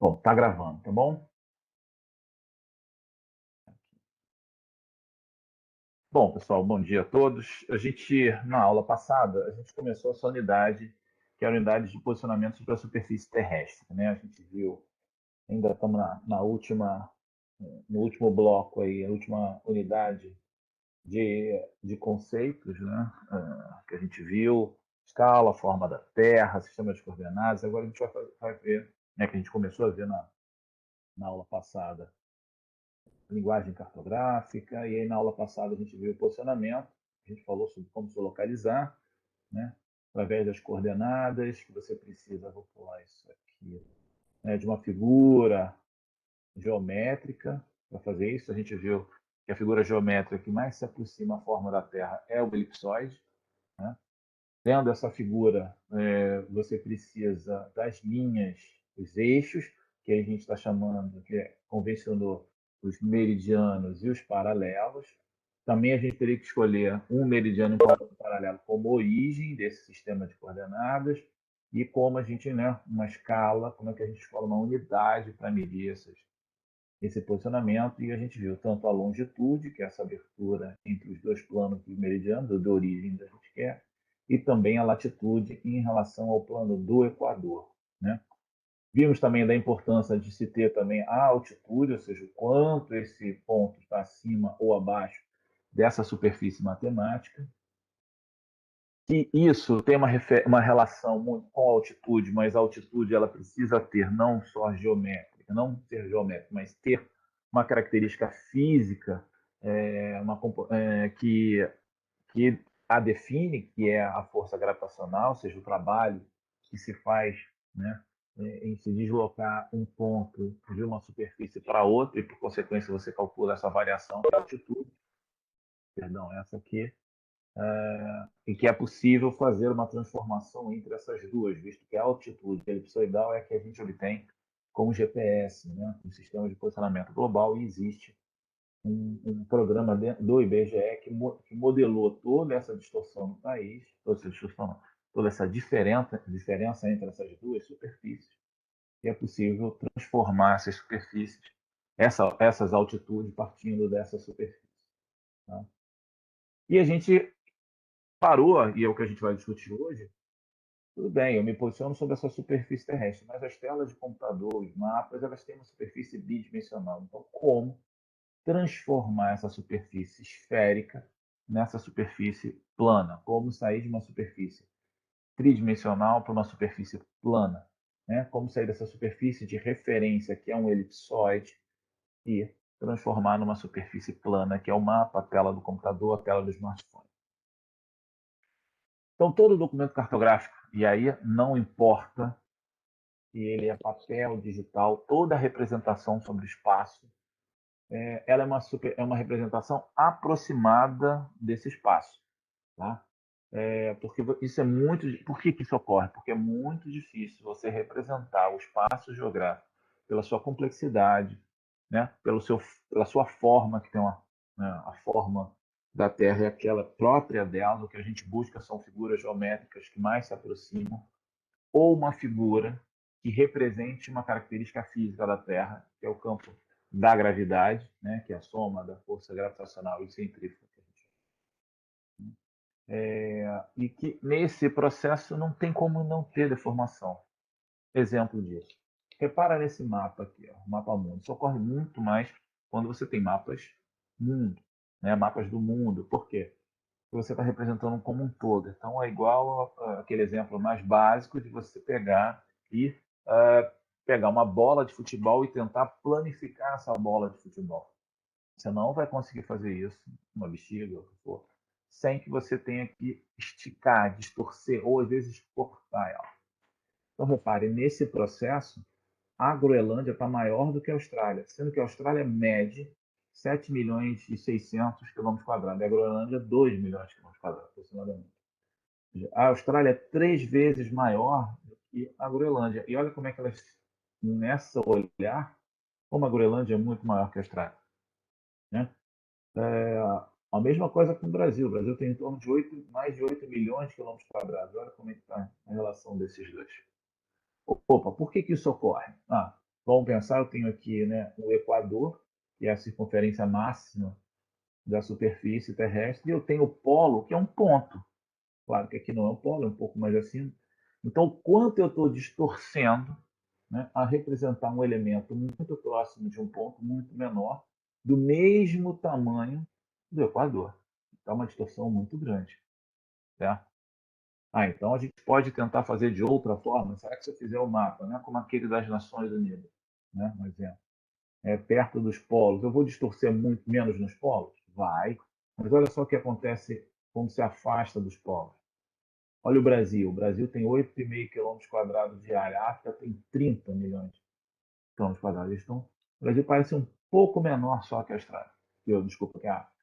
Bom, tá gravando, tá bom? Bom, pessoal, bom dia a todos. Na aula passada, a gente começou essa unidade, que é a unidade de posicionamento sobre a superfície terrestre, né? A gente viu, ainda estamos no último bloco aí, a última unidade de conceitos, né? Que a gente viu, escala, forma da Terra, sistema de coordenadas. Agora a gente vai ver, né, que a gente começou a ver na aula passada, linguagem cartográfica, e aí na aula passada a gente viu o posicionamento, a gente falou sobre como se localizar, né? Através das coordenadas, que você precisa, vou pular isso aqui, né? De uma figura geométrica para fazer isso. A gente viu que a figura geométrica que mais se aproxima à forma da Terra é o elipsoide, né? Tendo essa figura, você precisa das linhas, os eixos, que a gente está chamando, que convencionou os meridianos e os paralelos. Também a gente teria que escolher um meridiano e um paralelo como origem desse sistema de coordenadas e como a gente, né, uma escala, como é que a gente escolhe uma unidade para medir esse posicionamento. E a gente viu tanto a longitude, que é essa abertura entre os dois planos dos meridianos, da origem da gente quer, e também a latitude em relação ao plano do Equador, né? Vimos também da importância de se ter também a altitude, ou seja, o quanto esse ponto está acima ou abaixo dessa superfície matemática. E isso tem uma relação muito com a altitude, mas a altitude ela precisa ter não só geométrica, não ser geométrica, mas ter uma característica física que a define, que é a força gravitacional, ou seja, o trabalho que se faz, né, em se deslocar um ponto de uma superfície para outra, e por consequência você calcula essa variação de altitude, perdão, essa aqui, e que é possível fazer uma transformação entre essas duas, visto que a altitude elipsoidal é a que a gente obtém com o GPS, né, um sistema de posicionamento global, e existe um programa do IBGE que modelou toda essa distorção no país, toda essa diferença entre essas duas superfícies, e é possível transformar essas superfícies, essas altitudes partindo dessa superfície. Tá? E a gente parou, e é o que a gente vai discutir hoje. Tudo bem, eu me posiciono sobre essa superfície terrestre, mas as telas de computador, os mapas, elas têm uma superfície bidimensional. Então, como transformar essa superfície esférica nessa superfície plana? Como sair de uma superfície tridimensional para uma superfície plana? Né? Como sair dessa superfície de referência, que é um elipsoide, e transformar numa superfície plana, que é o mapa, a tela do computador, a tela do smartphone. Então, todo documento cartográfico, e aí não importa se ele é papel, digital, toda a representação sobre o espaço, ela é uma representação aproximada desse espaço. Tá? Porque isso é muito. Por que isso ocorre? Porque é muito difícil você representar o espaço geográfico pela sua complexidade, né? Pela sua forma, que tem né? A forma da Terra é aquela própria dela. O que a gente busca são figuras geométricas que mais se aproximam, ou uma figura que represente uma característica física da Terra, que é o campo da gravidade, né? Que é a soma da força gravitacional e centrífuga. E que nesse processo não tem como não ter deformação. Exemplo disso. Repara nesse mapa aqui, ó, o mapa mundo. Isso ocorre muito mais quando você tem mapas mundo, né? Mapas do mundo. Por quê? Porque você está representando como um todo. Então é igual aquele exemplo mais básico de você pegar e pegar uma bola de futebol e tentar planificar essa bola de futebol. Você não vai conseguir fazer isso, uma bexiga, o que for, sem que você tenha que esticar, distorcer ou às vezes cortar ela. Então, repare, nesse processo, a Groenlândia está maior do que a Austrália, sendo que a Austrália mede 7 milhões e 600 quilômetros quadrados, e a Groenlândia 2 milhões de quilômetros quadrados, aproximadamente. A Austrália é 3 vezes maior do que a Groenlândia. E olha como é que elas, nessa olhar, como a Groenlândia é muito maior que a Austrália. Né? A mesma coisa com o Brasil. O Brasil tem em torno de mais de 8 milhões de quilômetros quadrados. Olha como é que está a relação desses dois. Opa, por que isso ocorre? Vamos pensar, eu tenho aqui, né, o Equador, que é a circunferência máxima da superfície terrestre, e eu tenho o polo, que é um ponto. Claro que aqui não é um polo, é um pouco mais acima. Então, o quanto eu estou distorcendo, né, a representar um elemento muito próximo de um ponto muito menor, do mesmo tamanho do Equador. Então, é uma distorção muito grande. Certo? Então a gente pode tentar fazer de outra forma. Será que se eu fizer o mapa, né, como aquele das Nações Unidas, né, por exemplo, perto dos polos, eu vou distorcer muito menos nos polos? Vai. Mas olha só o que acontece quando se afasta dos polos. Olha o Brasil. O Brasil tem 8,5 quilômetros quadrados de área. A África tem 30 milhões de quilômetros quadrados. Então, o Brasil parece um pouco menor só que a Austrália. Desculpa, que a África.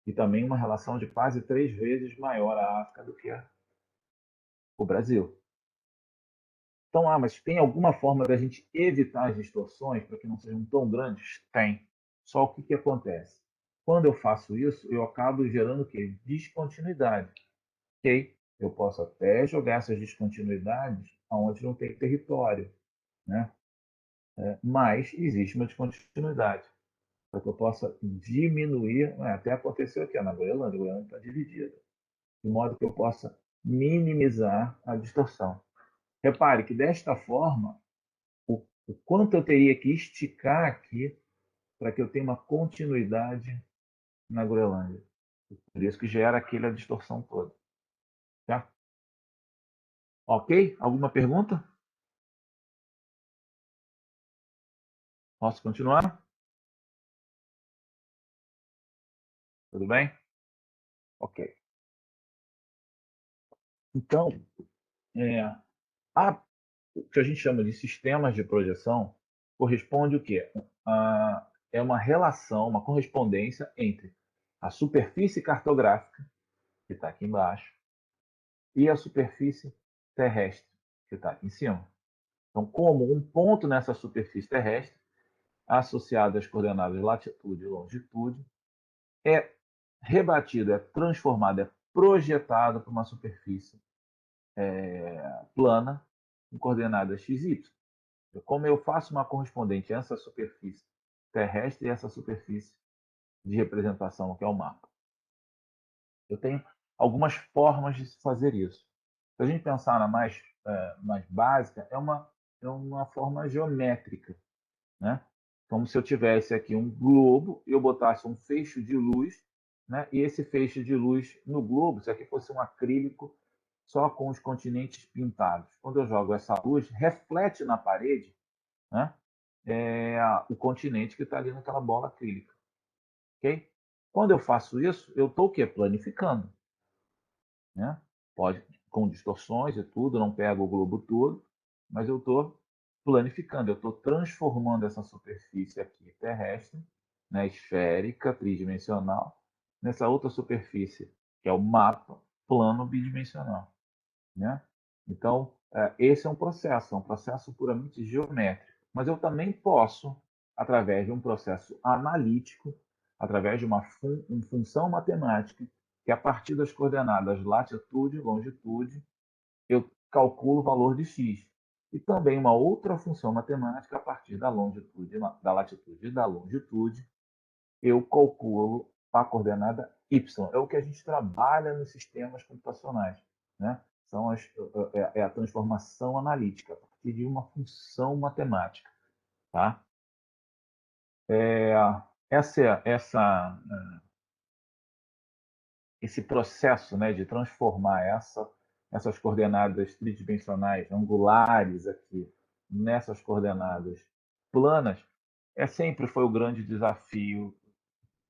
E também uma relação de quase 3 vezes maior a África do que o Brasil. Então, mas tem alguma forma da gente evitar as distorções para que não sejam tão grandes? Tem. Só o que, que acontece? Quando eu faço isso, eu acabo gerando o quê? Descontinuidade. Ok? Eu posso até jogar essas descontinuidades onde não tem território, né? Mas existe uma descontinuidade para que eu possa diminuir. Até aconteceu aqui na Groenlândia, a Groenlândia está dividida, de modo que eu possa minimizar a distorção. Repare que desta forma o quanto eu teria que esticar aqui para que eu tenha uma continuidade na Groenlândia. Por isso que gera aquela distorção toda. Tá? Ok? Alguma pergunta? Posso continuar? Tudo bem? Ok. Então, é, o que a gente chama de sistemas de projeção corresponde o quê? É uma relação, uma correspondência entre a superfície cartográfica, que está aqui embaixo, e a superfície terrestre, que está aqui em cima. Então, como um ponto nessa superfície terrestre, associado às coordenadas latitude e longitude, é rebatido, é transformado, é projetado para uma superfície plana com coordenadas x, y. Como eu faço uma correspondente a essa superfície terrestre e essa superfície de representação, que é o mapa. Eu tenho algumas formas de fazer isso. Se a gente pensar na mais básica, é uma forma geométrica, né? Como se eu tivesse aqui um globo e eu botasse um feixe de luz, né? E esse feixe de luz no globo, se aqui fosse um acrílico só com os continentes pintados. Quando eu jogo essa luz, reflete na parede, né? O continente que está ali naquela bola acrílica. Ok? Quando eu faço isso, eu estou o quê? Planificando. Né? Pode, com distorções e tudo, não pego o globo todo, mas eu estou planificando, eu estou transformando essa superfície aqui terrestre, né, esférica, tridimensional, nessa outra superfície, que é o mapa plano bidimensional. Né? Então, esse é um processo puramente geométrico. Mas eu também posso, através de um processo analítico, através de uma função matemática, que a partir das coordenadas latitude e longitude, eu calculo o valor de x. E também uma outra função matemática, a partir da longitude, da latitude e da longitude, eu calculo a coordenada y. É o que a gente trabalha nos sistemas computacionais. Né? É a transformação analítica, a partir de uma função matemática. Tá? É, esse processo, né, de transformar essas coordenadas tridimensionais angulares aqui nessas coordenadas planas sempre foi o grande desafio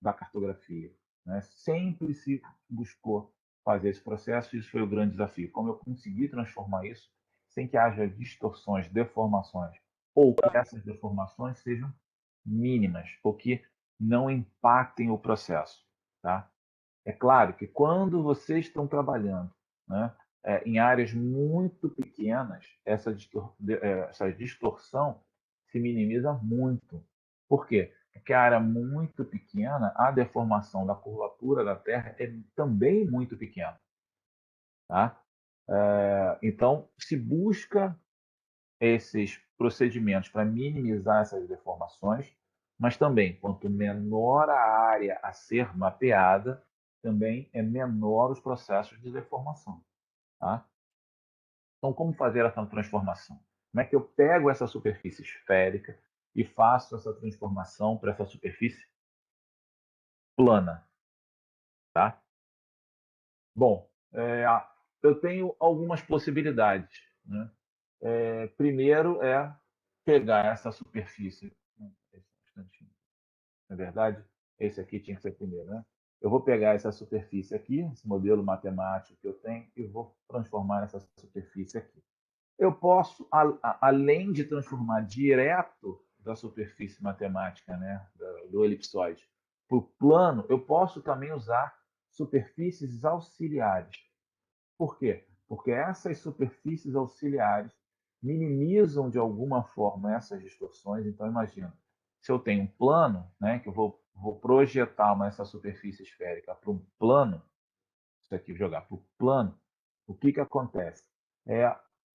da cartografia. Né? Sempre se buscou fazer esse processo e isso foi o grande desafio. Como eu consegui transformar isso sem que haja distorções, deformações, ou que essas deformações sejam mínimas, ou que não impactem o processo. Tá? É claro que quando vocês estão trabalhando, né, em áreas muito pequenas, essa distorção se minimiza muito. Por quê? Porque a área muito pequena, a deformação da curvatura da Terra é também muito pequena. Tá? Então, se busca esses procedimentos para minimizar essas deformações, mas também, quanto menor a área a ser mapeada, também é menor os processos de deformação. Tá? Então, como fazer essa transformação? Como é que eu pego essa superfície esférica e faço essa transformação para essa superfície plana? Tá? Bom, eu tenho algumas possibilidades. Né? Primeiro é pegar essa superfície. Na verdade, esse aqui tinha que ser primeiro. Né? Eu vou pegar essa superfície aqui, esse modelo matemático que eu tenho, e vou transformar essa superfície aqui. Eu posso, além de transformar direto da superfície matemática, né, do elipsoide, para o plano, eu posso também usar superfícies auxiliares. Por quê? Porque essas superfícies auxiliares minimizam de alguma forma essas distorções. Então, imagina, se eu tenho um plano, né, que eu vou projetar essa superfície esférica para um plano, isso aqui jogar para o plano, o que acontece?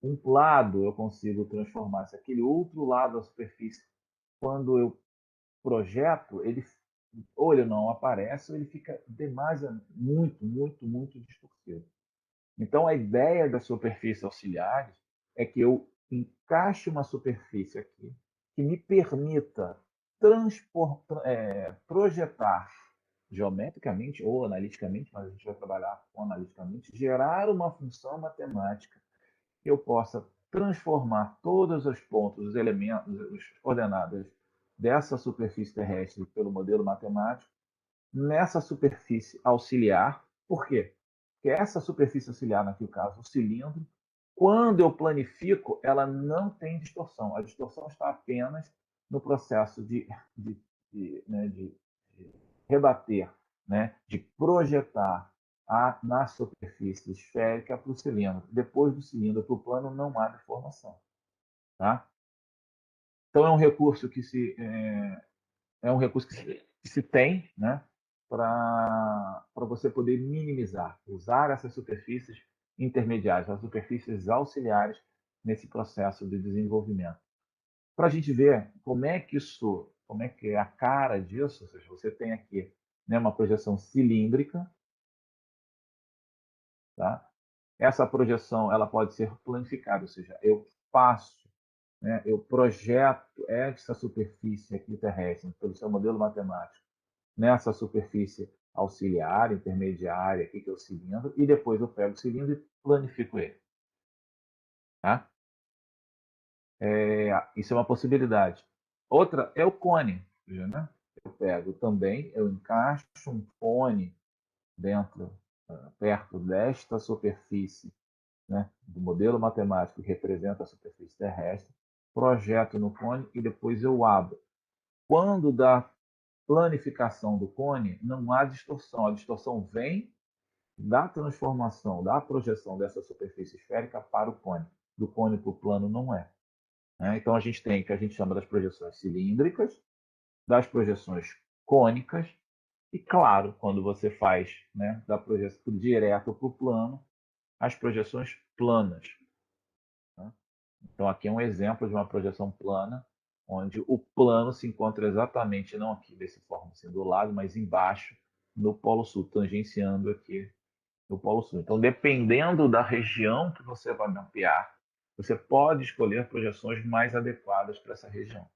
Um lado eu consigo transformar, se aquele outro lado da superfície, quando eu projeto, ele ou ele não aparece, ou ele fica demasiado, muito distorcido. Então, a ideia das superfícies auxiliares é que eu encaixe uma superfície aqui que me permita projetar geometricamente ou analiticamente, mas a gente vai trabalhar com analiticamente, gerar uma função matemática que eu possa transformar todos os pontos, os elementos, as coordenadas dessa superfície terrestre pelo modelo matemático nessa superfície auxiliar. Por quê? Porque essa superfície auxiliar, naquele caso, o cilindro, quando eu planifico, ela não tem distorção. A distorção está apenas no processo de rebater, né, de projetar na superfície esférica para o cilindro. Depois do cilindro para o plano, não há deformação. Tá? Então, é um recurso que se tem, né, para você poder minimizar, usar essas superfícies intermediárias, as superfícies auxiliares nesse processo de desenvolvimento. Para a gente ver como é que é a cara disso, ou seja, você tem aqui, né, uma projeção cilíndrica, tá? Essa projeção ela pode ser planificada, ou seja, eu faço, né, eu projeto essa superfície aqui terrestre pelo seu modelo matemático nessa superfície auxiliar, intermediária, aqui que é o cilindro, e depois eu pego o cilindro e planifico ele. Tá? Isso é uma possibilidade. Outra é o cone. Né? Eu pego também, eu encaixo um cone dentro, perto desta superfície, né, do modelo matemático que representa a superfície terrestre, projeto no cone e depois eu abro. Quando dá planificação do cone, não há distorção. A distorção vem da transformação, da projeção dessa superfície esférica para o cone. Do cone para o plano não é. Né? Então a gente tem o que a gente chama das projeções cilíndricas, das projeções cônicas, e claro, quando você faz, né, da projeção direto para o plano, as projeções planas. Né? Então aqui é um exemplo de uma projeção plana, onde o plano se encontra exatamente, não aqui desse forma assim do lado, mas embaixo, no Polo Sul, tangenciando aqui no Polo Sul. Então, dependendo da região que você vai mapear, você pode escolher projeções mais adequadas para essa região.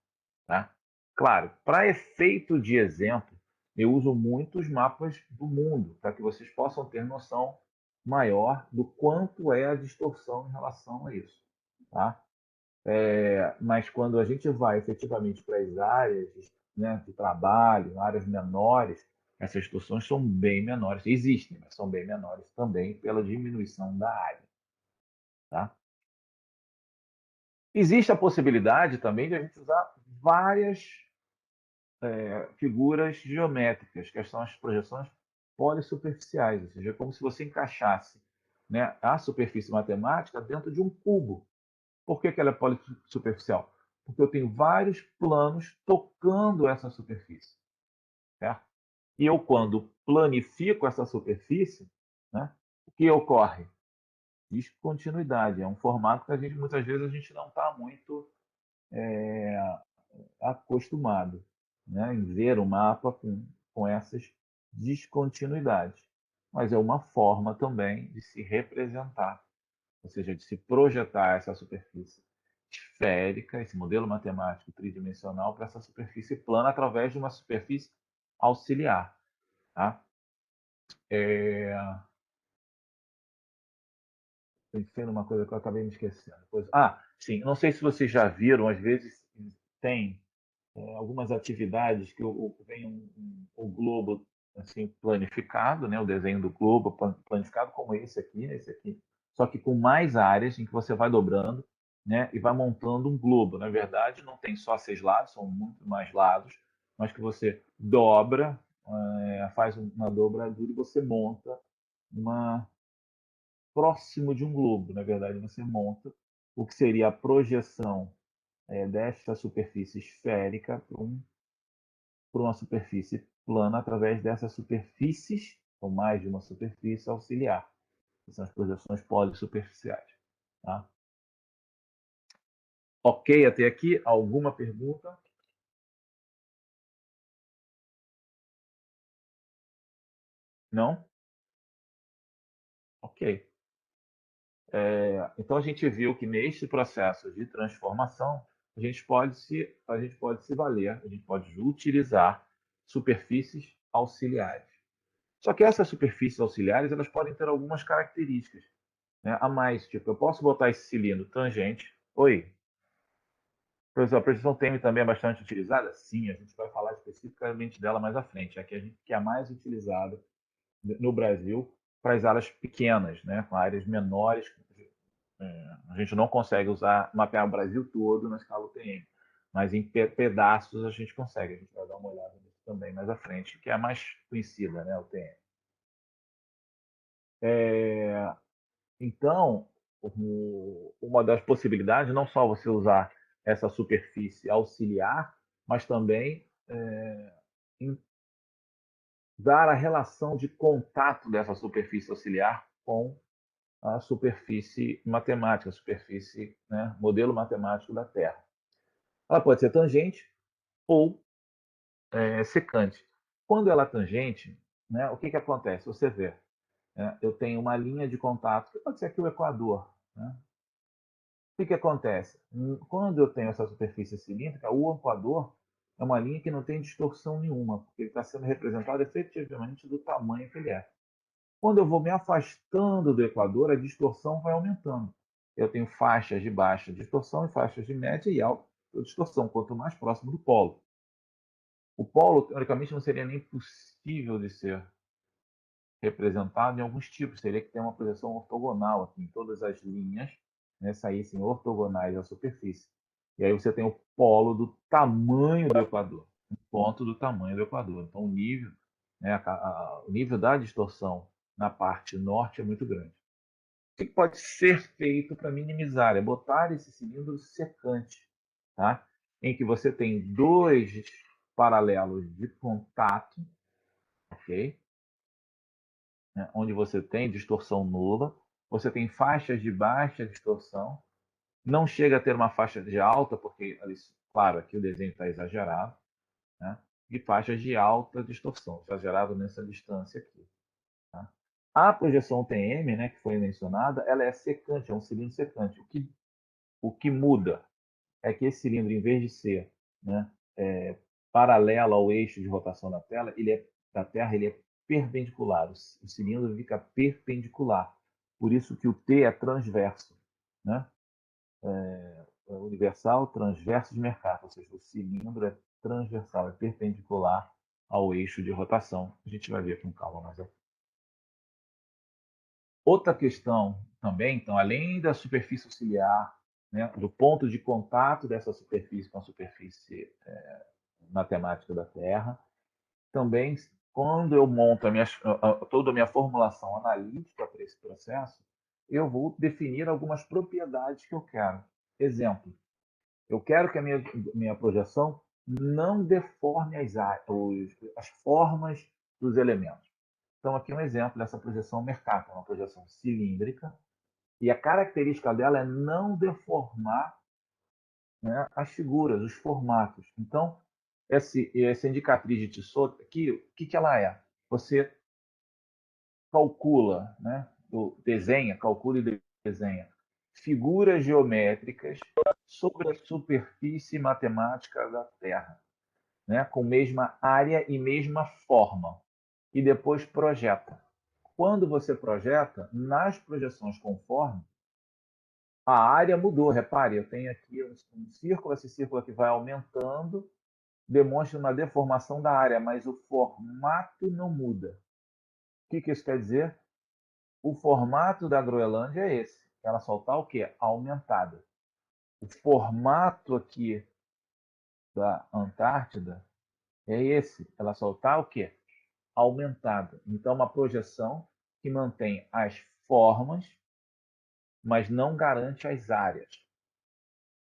Tá? Claro, para efeito de exemplo, eu uso muitos mapas do mundo, para que vocês possam ter noção maior do quanto é a distorção em relação a isso. Tá? Mas quando a gente vai efetivamente para as áreas, né, de trabalho, áreas menores, essas distorções são bem menores. Existem, mas são bem menores também pela diminuição da área. Tá? Existe a possibilidade também de a gente usar várias figuras geométricas, que são as projeções polissuperficiais, ou seja, é como se você encaixasse, né, a superfície matemática dentro de um cubo. Por que ela é polissuperficial? Porque eu tenho vários planos tocando essa superfície. Certo? E eu, quando planifico essa superfície, né, o que ocorre? Descontinuidade. É um formato que muitas vezes a gente não está muito acostumado, né, em ver o mapa com essas descontinuidades. Mas é uma forma também de se representar, ou seja, de se projetar essa superfície esférica, esse modelo matemático tridimensional, para essa superfície plana através de uma superfície auxiliar. Tá? Pensei numa coisa que eu acabei me esquecendo. Sim, não sei se vocês já viram, às vezes tem algumas atividades que vem o globo assim planificado, né, o desenho do globo planificado como esse aqui, só que com mais áreas em que você vai dobrando, né, e vai montando um globo. Na verdade, não tem só 6 lados, são muito mais lados, mas que você dobra, faz uma dobradura e você monta uma próximo de um globo. Na verdade, você monta o que seria a projeção desta superfície esférica para uma superfície plana através dessas superfícies, ou mais de uma superfície auxiliar, que são as projeções polissuperficiais. Tá? Ok até aqui? Alguma pergunta? Não? Ok. Então a gente viu que neste processo de transformação a gente pode se valer, a gente pode utilizar superfícies auxiliares. Só que essas superfícies auxiliares elas podem ter algumas características, né, a mais. Tipo, eu posso botar esse cilindro tangente. Oi. Professor, a precisão TM também é bastante utilizada? Sim, a gente vai falar especificamente dela mais à frente. É a que a gente que é a mais utilizada no Brasil para as áreas pequenas, né, com áreas menores. A gente não consegue mapear o Brasil todo na escala UTM, mas em pedaços a gente consegue. A gente vai dar uma olhada nisso também mais à frente, que é a mais conhecida, né, a UTM. Então, uma das possibilidades, não só você usar essa superfície auxiliar, mas também dar a relação de contato dessa superfície auxiliar com a superfície matemática, a superfície, né, modelo matemático da Terra. Ela pode ser tangente ou secante. Quando ela é tangente, né, o que, que acontece? Você vê, eu tenho uma linha de contato, que pode ser aqui o Equador. Né? O que, que acontece? Quando eu tenho essa superfície cilíndrica, o Equador é uma linha que não tem distorção nenhuma, porque ele está sendo representado efetivamente do tamanho que ele é. Quando eu vou me afastando do Equador, a distorção vai aumentando. Eu tenho faixas de baixa distorção e faixas de média e alta distorção, quanto mais próximo do polo. O polo, teoricamente, não seria nem possível de ser representado em alguns tipos. Teria que ter uma projeção ortogonal aqui, em todas as linhas, né, saíssem ortogonais à superfície. E aí você tem o polo do tamanho do Equador, um ponto do tamanho do Equador. Então o nível, né, o nível da distorção na parte norte é muito grande. O que pode ser feito para minimizar? É botar esse cilindro secante, tá? Em que você tem dois paralelos de contato, ok? Né, onde você tem distorção nula, você tem faixas de baixa distorção, não chega a ter uma faixa de alta, porque, claro, aqui o desenho está exagerado, né? E faixas de alta distorção, exagerado nessa distância aqui. Tá? A projeção TM, né, que foi mencionada, ela é secante, é um cilindro secante. O que muda é que esse cilindro, em vez de ser, né, paralelo ao eixo de rotação da Terra, ele é perpendicular. O cilindro fica perpendicular. Por isso que o T é transverso, né? Universal transverso de Mercator, ou seja, o cilindro é transversal, é perpendicular ao eixo de rotação. A gente vai ver com calma mais à. Outra questão também, então, além da superfície auxiliar, né, do ponto de contato dessa superfície com a superfície matemática da Terra, também quando eu monto toda a minha formulação analítica para esse processo, eu vou definir algumas propriedades que eu quero. Exemplo, eu quero que a minha projeção não deforme as formas dos elementos. Então, aqui é um exemplo dessa projeção Mercator, uma projeção cilíndrica, E a característica dela é não deformar, né, as figuras, os formatos. Então, essa indicatriz de Tissot aqui, o que ela é? Você calcula, né, desenha, calcula e desenha figuras geométricas sobre a superfície matemática da Terra, né, com mesma área e mesma forma, e depois projeta. Quando você projeta, nas projeções conforme, a área mudou. Repare, eu tenho aqui um círculo, esse círculo aqui vai aumentando, demonstra uma deformação da área, mas o formato não muda. O que isso quer dizer? O formato da Groenlândia é esse. Ela só está o quê? Aumentada. O formato aqui da Antártida é esse. Ela só está o quê? Aumentada. Então, uma projeção que mantém as formas, mas não garante as áreas.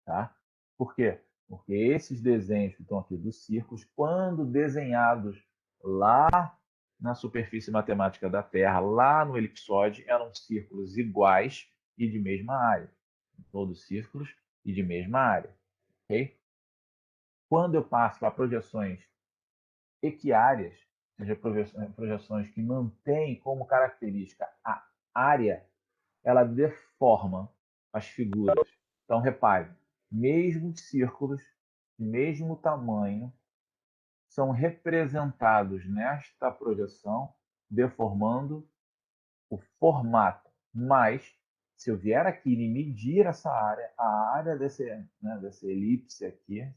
Tá? Por quê? Porque esses desenhos que estão aqui dos círculos, quando desenhados lá na superfície matemática da Terra, lá no elipsóide, eram círculos iguais e de mesma área. Todos círculos e de mesma área. Okay? Quando eu passo para projeções equiáreas, ou seja, projeções que mantêm como característica a área, ela deforma as figuras. Então, repare, mesmo círculos de mesmo tamanho são representados nesta projeção, deformando o formato. Mas, se eu vier aqui e medir essa área, a área dessa elipse aqui,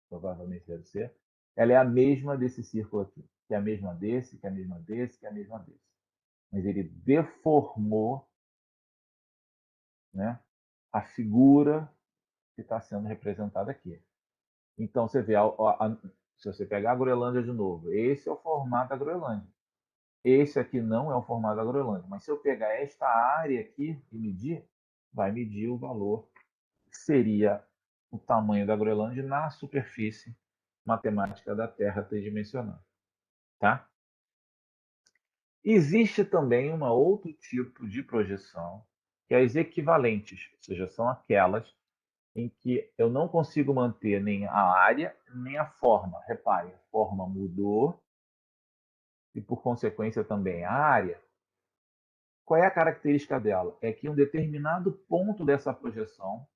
provavelmente deve ser, ela é a mesma desse círculo aqui, que é a mesma desse, que é a mesma desse, que é a mesma desse. Mas ele deformou, né, a figura que está sendo representada aqui. Então, você vê, se você pegar a Groenlândia de novo, esse é o formato da Groenlândia. Esse aqui não é o formato da Groenlândia. Mas se eu pegar esta área aqui e medir, vai medir o valor que seria o tamanho da Groenlândia na superfície matemática da Terra tridimensional. Tá? Existe também um outro tipo de projeção, que é as equivalentes, ou seja, são aquelas em que eu não consigo manter nem a área, nem a forma. Repare, a forma mudou e, por consequência, também a área. Qual é a característica dela? É que um determinado ponto dessa projeção,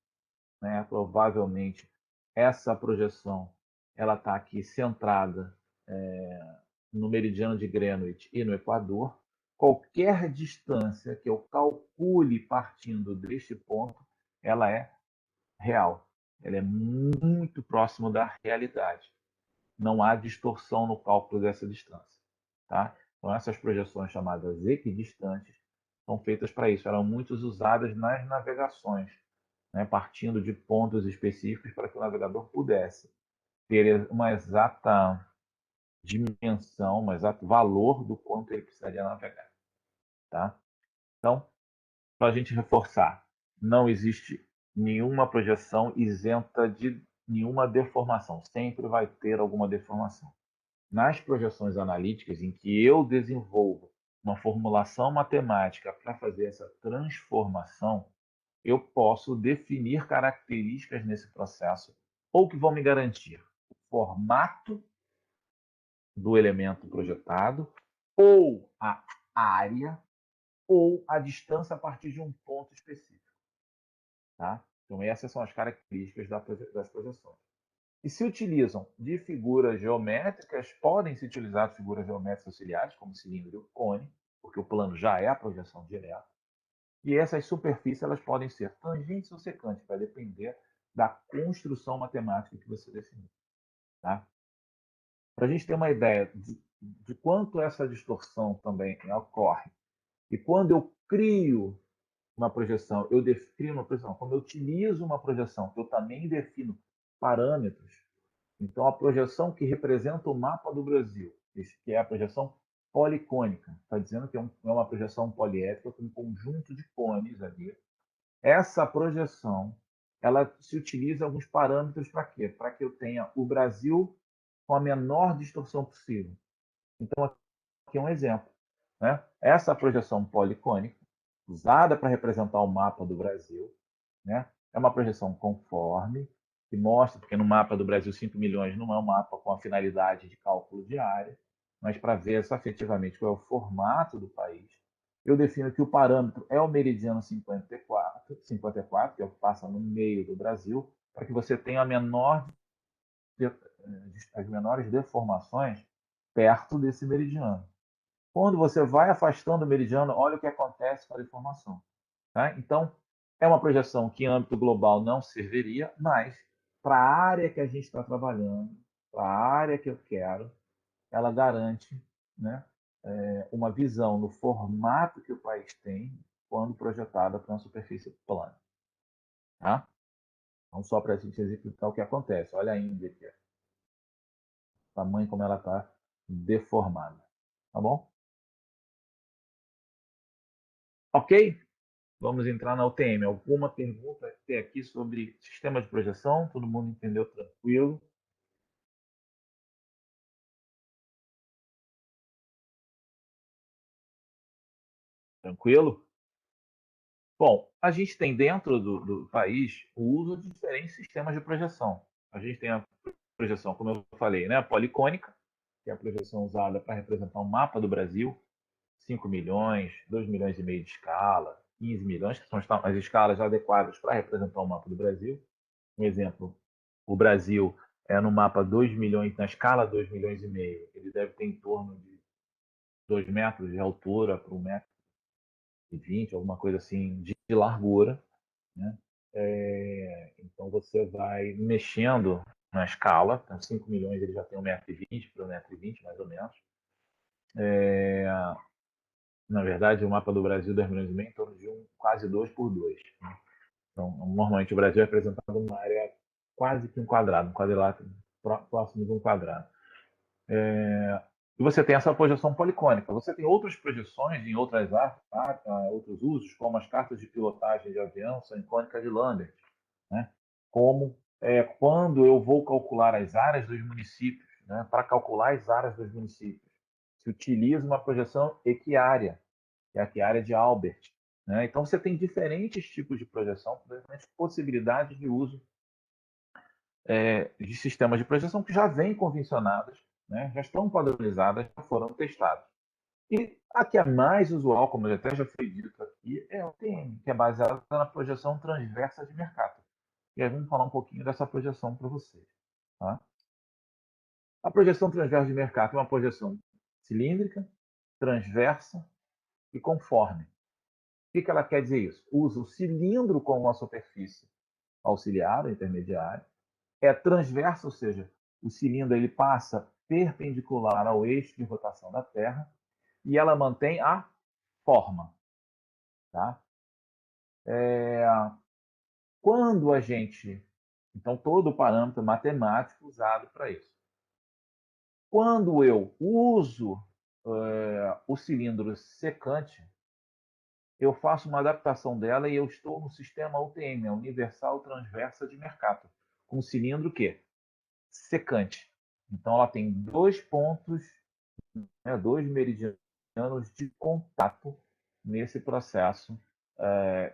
né, provavelmente essa projeção ela está aqui centrada no meridiano de Greenwich e no Equador. Qualquer distância que eu calcule partindo deste ponto, ela é real. Ela é muito próximo da realidade. Não há distorção no cálculo dessa distância. Tá? Então, essas projeções chamadas equidistantes são feitas para isso. Eram muito usadas nas navegações, né? Partindo de pontos específicos para que o navegador pudesse ter uma exata dimensão, um exato valor do quanto ele precisaria navegar. Tá? Então, para a gente reforçar, não existe nenhuma projeção isenta de nenhuma deformação. Sempre vai ter alguma deformação. Nas projeções analíticas, em que eu desenvolvo uma formulação matemática para fazer essa transformação, eu posso definir características nesse processo ou que vão me garantir o formato do elemento projetado, ou a área, ou a distância a partir de um ponto específico. Tá? Então, essas são as características das projeções. E se utilizam de figuras geométricas, podem se utilizar de figuras geométricas auxiliares, como cilindro e o cone, porque o plano já é a projeção direta. E essas superfícies elas podem ser tangentes ou secantes, vai depender da construção matemática que você definir. Tá? Para a gente ter uma ideia de quanto essa distorção também ocorre, e quando eu crio uma projeção, eu defino uma projeção, quando eu utilizo uma projeção, eu também defino parâmetros. Então, a projeção que representa o mapa do Brasil, que é a projeção policônica, está dizendo que é uma projeção poliédrica com um conjunto de cones ali. Essa projeção, ela se utiliza alguns parâmetros para quê? Para que eu tenha o Brasil com a menor distorção possível. Então, aqui é um exemplo. Né? Essa projeção policônica, usada para representar o mapa do Brasil, né? É uma projeção conforme, que mostra, porque no mapa do Brasil 5 milhões não é um mapa com a finalidade de cálculo de área, mas para ver efetivamente qual é o formato do país. Eu defino que o parâmetro é o meridiano 54, que é o que passa no meio do Brasil, para que você tenha as menores deformações perto desse meridiano. Quando você vai afastando o meridiano, olha o que acontece com a deformação. Tá? Então, é uma projeção que em âmbito global não serviria, mas para a área que a gente está trabalhando, para a área que eu quero, ela garante, né, uma visão no formato que o país tem quando projetada para uma superfície plana. Tá? Então, só para a gente executar o que acontece. Olha a Índia aqui, o tamanho como ela está deformada. Tá bom? Ok? Vamos entrar na UTM. Alguma pergunta até aqui sobre sistema de projeção? Todo mundo entendeu tranquilo? Tranquilo? Bom, a gente tem dentro do país o uso de diferentes sistemas de projeção. A gente tem a projeção, como eu falei, né, policônica, que é a projeção usada para representar um mapa do Brasil, 5 milhões, 2 milhões e meio de escala, 15 milhões, que são as escalas adequadas para representar o mapa do Brasil. Um exemplo, o Brasil é no mapa 2 milhões, na escala 2 milhões e meio, ele deve ter em torno de 2 metros de altura para 1,20 m, alguma coisa assim, de largura. Né? Então você vai mexendo na escala, então 5 milhões ele já tem 1,20 m para 1,20 m, mais ou menos. Na verdade, o mapa do Brasil, 2 milhões e meio, em torno de quase 2 por 2. Né? Então, normalmente o Brasil é representado numa área quase que um quadrado, um quadrilátero próximo de um quadrado. E você tem essa projeção policônica. Você tem outras projeções em outras outros usos, como as cartas de pilotagem de avião são icônicas de Lambert, né? Como quando eu vou calcular as áreas dos municípios, né? Para calcular as áreas dos municípios, se utiliza uma projeção equiária, que é a equiária de Albert. Né? Então, você tem diferentes tipos de projeção, diferentes possibilidades de uso de sistemas de projeção que já vêm convencionadas, né? Já estão padronizadas, já foram testadas. E a que é mais usual, como até já foi dito aqui, é o TM, que é baseada na projeção transversa de Mercator. E aí vamos falar um pouquinho dessa projeção para vocês. Tá? A projeção transversa de Mercator é uma projeção cilíndrica, transversa e conforme. O que ela quer dizer isso? Usa o cilindro como uma superfície auxiliar ou intermediária, é transversa, ou seja, o cilindro ele passa perpendicular ao eixo de rotação da Terra e ela mantém a forma. Tá? Quando a gente. Então, todo o parâmetro matemático usado para isso. Quando eu uso o cilindro secante, eu faço uma adaptação dela e eu estou no sistema UTM, a Universal Transversa de Mercator, com um cilindro que secante. Então, ela tem dois pontos, né, dois meridianos de contato nesse processo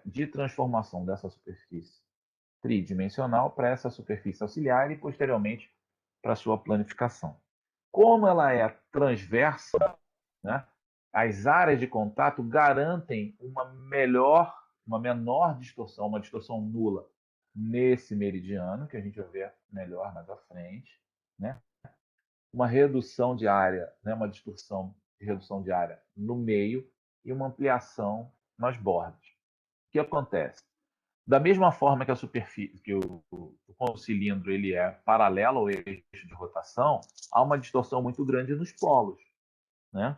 de transformação dessa superfície tridimensional para essa superfície auxiliar e, posteriormente, para a sua planificação. Como ela é transversa, né, as áreas de contato garantem uma menor distorção, uma distorção nula nesse meridiano, que a gente vai ver melhor mais à frente, né? Uma redução de área, né? Uma distorção de redução de área no meio e uma ampliação nas bordas. O que acontece? Da mesma forma que a superfície, o cilindro ele é paralelo ao eixo de rotação, há uma distorção muito grande nos polos, né?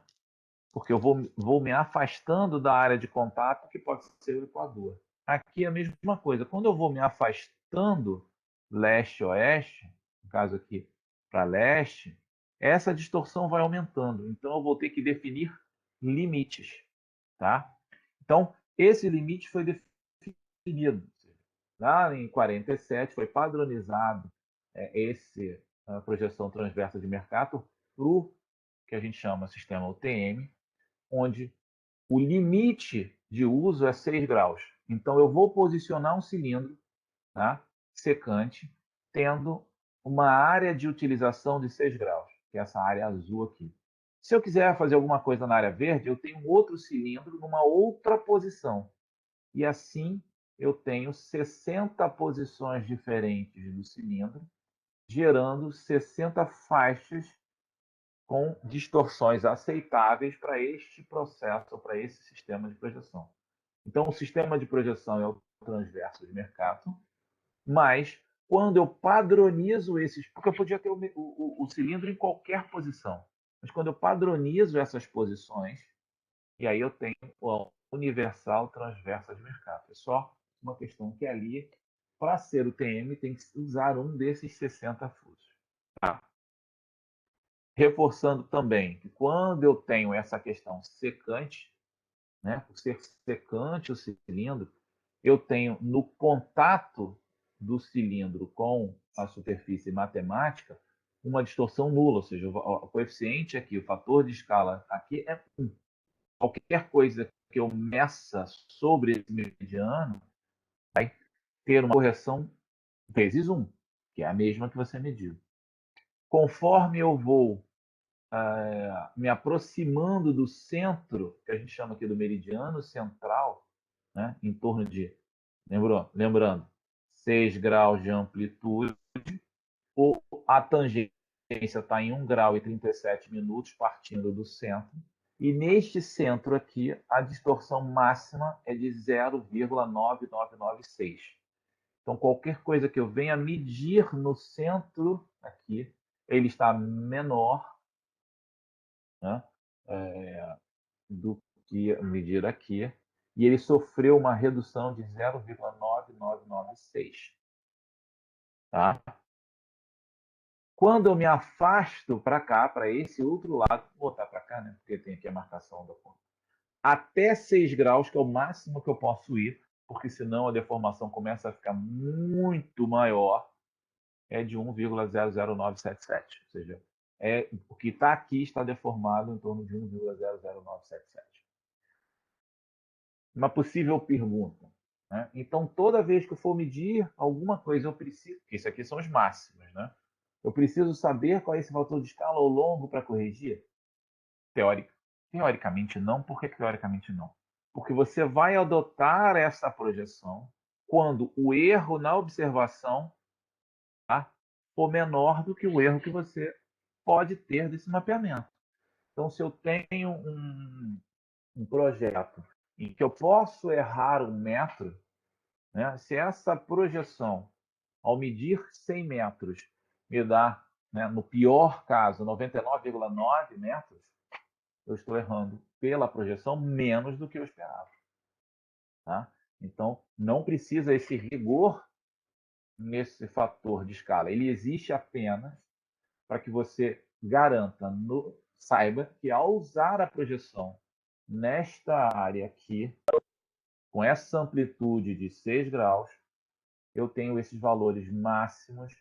Porque eu vou me afastando da área de contato que pode ser o equador. Aqui é a mesma coisa. Quando eu vou me afastando leste-oeste, no caso aqui para leste, essa distorção vai aumentando. Então eu vou ter que definir limites, tá? Então esse limite foi definido. Lá em 47 foi padronizado a projeção transversa de Mercator para o que a gente chama sistema UTM, onde o limite de uso é 6 graus. Então, eu vou posicionar um cilindro, tá, secante, tendo uma área de utilização de 6 graus, que é essa área azul aqui. Se eu quiser fazer alguma coisa na área verde, eu tenho outro cilindro numa outra posição. E assim eu tenho 60 posições diferentes do cilindro, gerando 60 faixas com distorções aceitáveis para este processo, para esse sistema de projeção. Então, o sistema de projeção é o transverso de Mercator, mas quando eu padronizo esses, porque eu podia ter o cilindro em qualquer posição, mas quando eu padronizo essas posições, e aí eu tenho o universal transversa de Mercator. É só uma questão que ali, para ser o TM, tem que usar um desses 60 fusos. Tá? Reforçando também que quando eu tenho essa questão secante, né, por ser secante o cilindro, eu tenho no contato do cilindro com a superfície matemática uma distorção nula, ou seja, o coeficiente aqui, o fator de escala aqui é 1. Qualquer coisa que eu meça sobre esse mediano vai ter uma correção vezes 1, que é a mesma que você mediu. Conforme eu vou me aproximando do centro, que a gente chama aqui do meridiano central, né, em torno de, lembrando, 6 graus de amplitude, a tangência está em 1 grau e 37 minutos, partindo do centro, e neste centro aqui, a distorção máxima é de 0,9996. Então, qualquer coisa que eu venha medir no centro aqui, ele está menor, né, do que medir aqui, e ele sofreu uma redução de 0,9996. Tá? Quando eu me afasto para cá, para esse outro lado, vou botar para cá, né? Porque tem aqui a marcação da ponta. Até 6 graus, que é o máximo que eu posso ir, porque senão a deformação começa a ficar muito maior, é de 1,00977. Ou seja, o que está aqui está deformado em torno de 1,00977. Uma possível pergunta. Né? Então, toda vez que eu for medir alguma coisa, eu preciso. Isso aqui são os máximos, né? Eu preciso saber qual é esse valor de escala ao longo para corrigir? Teoricamente não. Por que teoricamente não? Porque você vai adotar essa projeção quando o erro na observação, tá, for menor do que o erro que você pode ter desse mapeamento. Então, se eu tenho um projeto em que eu posso errar 1 metro, né, se essa projeção, ao medir 100 metros, me dá, né, no pior caso, 99,9 metros, eu estou errando pela projeção menos do que eu esperava. Tá? Então, não precisa esse rigor nesse fator de escala. Ele existe apenas para que você garanta, saiba que ao usar a projeção nesta área aqui, com essa amplitude de 6 graus, eu tenho esses valores máximos,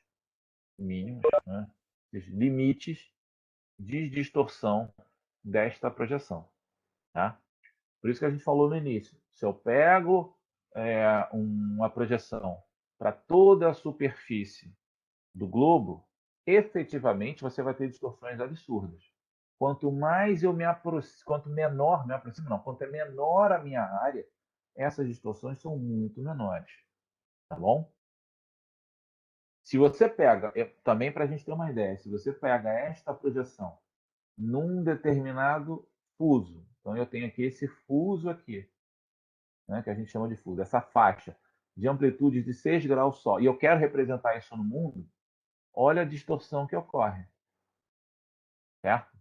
mínimos, né? Esses limites de distorção desta projeção. Tá? Por isso que a gente falou no início. Se eu pego uma projeção para toda a superfície do globo, efetivamente você vai ter distorções absurdas. Quanto mais eu me aproximo, quanto menor, me aproximo, não, quanto é menor a minha área, essas distorções são muito menores. Tá bom? Se você pega, também para a gente ter uma ideia, se você pega esta projeção num determinado fuso, então eu tenho aqui esse fuso aqui, né, que a gente chama de fuso, essa faixa de amplitude de 6 graus só, e eu quero representar isso no mundo, olha a distorção que ocorre. Certo?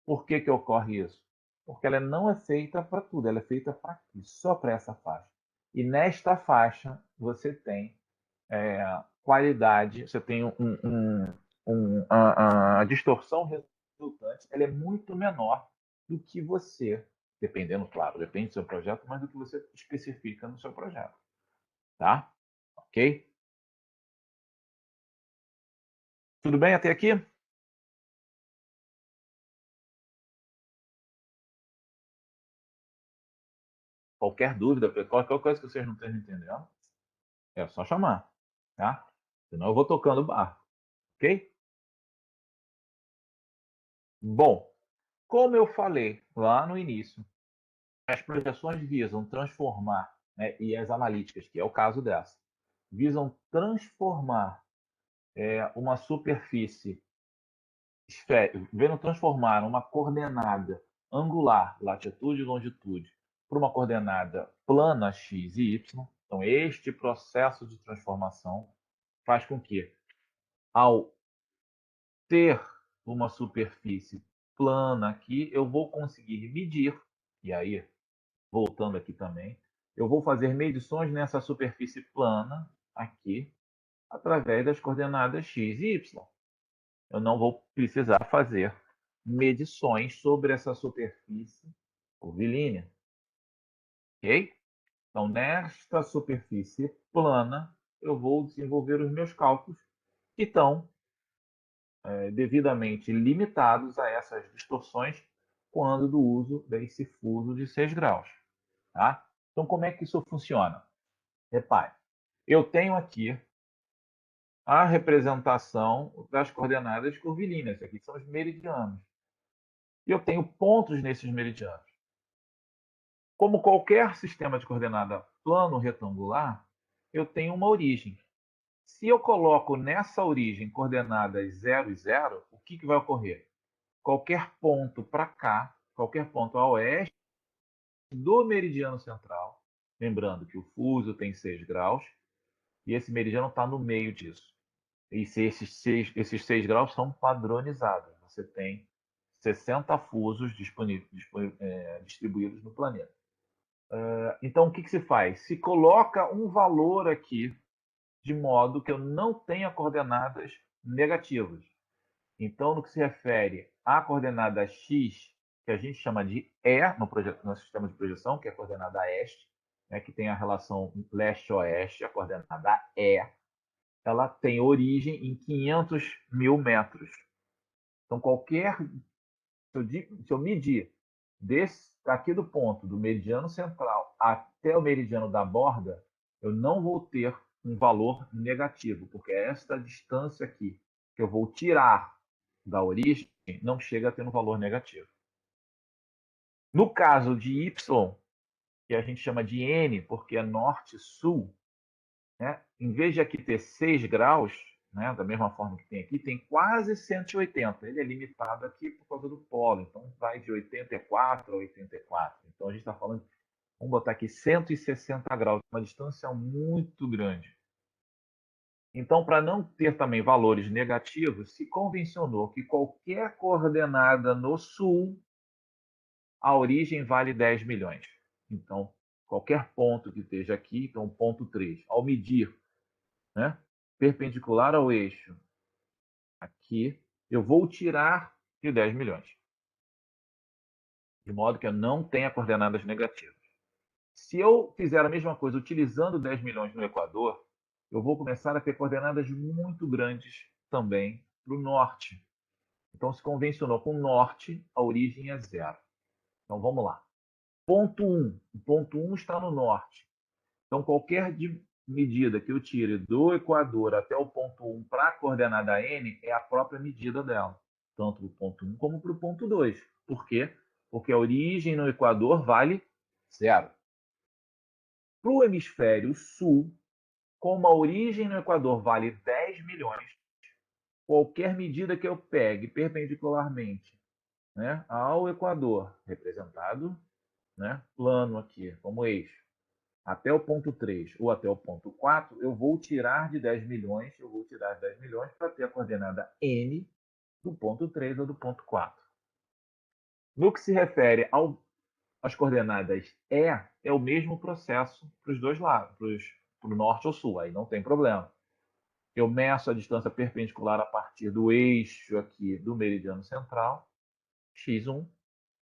Por que ocorre isso? Porque ela não é feita para tudo, ela é feita para aqui, só para essa faixa. E nesta faixa você tem qualidade, você tem a distorção resultante, ela é muito menor do que você, dependendo, claro, depende do seu projeto, mas do que você especifica no seu projeto. Tá? Ok? Tudo bem até aqui? Qualquer dúvida, qualquer coisa que vocês não estejam entendendo, é só chamar, tá? Senão eu vou tocando o barco, ok? Bom, como eu falei lá no início, as projeções visam transformar, né, e as analíticas, que é o caso dessa, visam transformar uma superfície vendo transformar uma coordenada angular, latitude e longitude, por uma coordenada plana x e y. Então, este processo de transformação faz com que, ao ter uma superfície plana aqui, eu vou conseguir medir, e aí, voltando aqui também, eu vou fazer medições nessa superfície plana aqui, através das coordenadas x e y. Eu não vou precisar fazer medições sobre essa superfície curvilínea, ok? Então, nesta superfície plana, eu vou desenvolver os meus cálculos que estão devidamente limitados a essas distorções quando do uso desse fuso de 6 graus. Tá? Então, como é que isso funciona? Repare, eu tenho aqui a representação das coordenadas curvilíneas. Aqui são os meridianos. E eu tenho pontos nesses meridianos. Como qualquer sistema de coordenada plano retangular, eu tenho uma origem. Se eu coloco nessa origem coordenadas 0 e 0, o que vai ocorrer? Qualquer ponto para cá, qualquer ponto a oeste do meridiano central, lembrando que o fuso tem 6 graus, e esse meridiano está no meio disso. E se esses 6 graus são padronizados. Você tem 60 fusos distribuídos no planeta. Então, o que se faz? Se coloca um valor aqui, de modo que eu não tenha coordenadas negativas. Então, no que se refere à coordenada x, que a gente chama de E no sistema de projeção, que é a coordenada este, né, que tem a relação leste-oeste, a coordenada E, ela tem origem em 500 mil metros. Então, se eu medir aqui do ponto do meridiano central até o meridiano da borda, eu não vou ter um valor negativo, porque esta distância aqui que eu vou tirar da origem não chega a ter um valor negativo. No caso de y, que a gente chama de n, porque é norte-sul, né? Em vez de aqui ter 6 graus, né, da mesma forma que tem aqui, tem quase 180. Ele é limitado aqui por causa do polo, então vai de 84 a 84. Então a gente está falando, vamos botar aqui 160 graus, uma distância muito grande. Então, para não ter também valores negativos, se convencionou que qualquer coordenada no sul, a origem vale 10 milhões. Então, qualquer ponto que esteja aqui, então ponto 3, ao medir, né, perpendicular ao eixo aqui, eu vou tirar de 10 milhões. De modo que eu não tenha coordenadas negativas. Se eu fizer a mesma coisa utilizando 10 milhões no Equador, eu vou começar a ter coordenadas muito grandes também para o norte. Então, se convencionou com o norte, a origem é 0. Então, vamos lá. Ponto 1. O ponto 1 está no norte. Então, qualquer medida que eu tire do Equador até o ponto 1 para a coordenada n é a própria medida dela, tanto para o ponto 1 como para o ponto 2. Por quê? Porque a origem no Equador vale 0. Para o hemisfério sul, como a origem no Equador vale 10 milhões, qualquer medida que eu pegue perpendicularmente, né, ao Equador, representado, né, plano aqui, como eixo, até o ponto 3 ou até o ponto 4, eu vou tirar de 10 milhões, para ter a coordenada n do ponto 3 ou do ponto 4. No que se refere às coordenadas E, é o mesmo processo para os dois lados, para o norte ou sul, aí não tem problema. Eu meço a distância perpendicular a partir do eixo aqui do meridiano central, x1,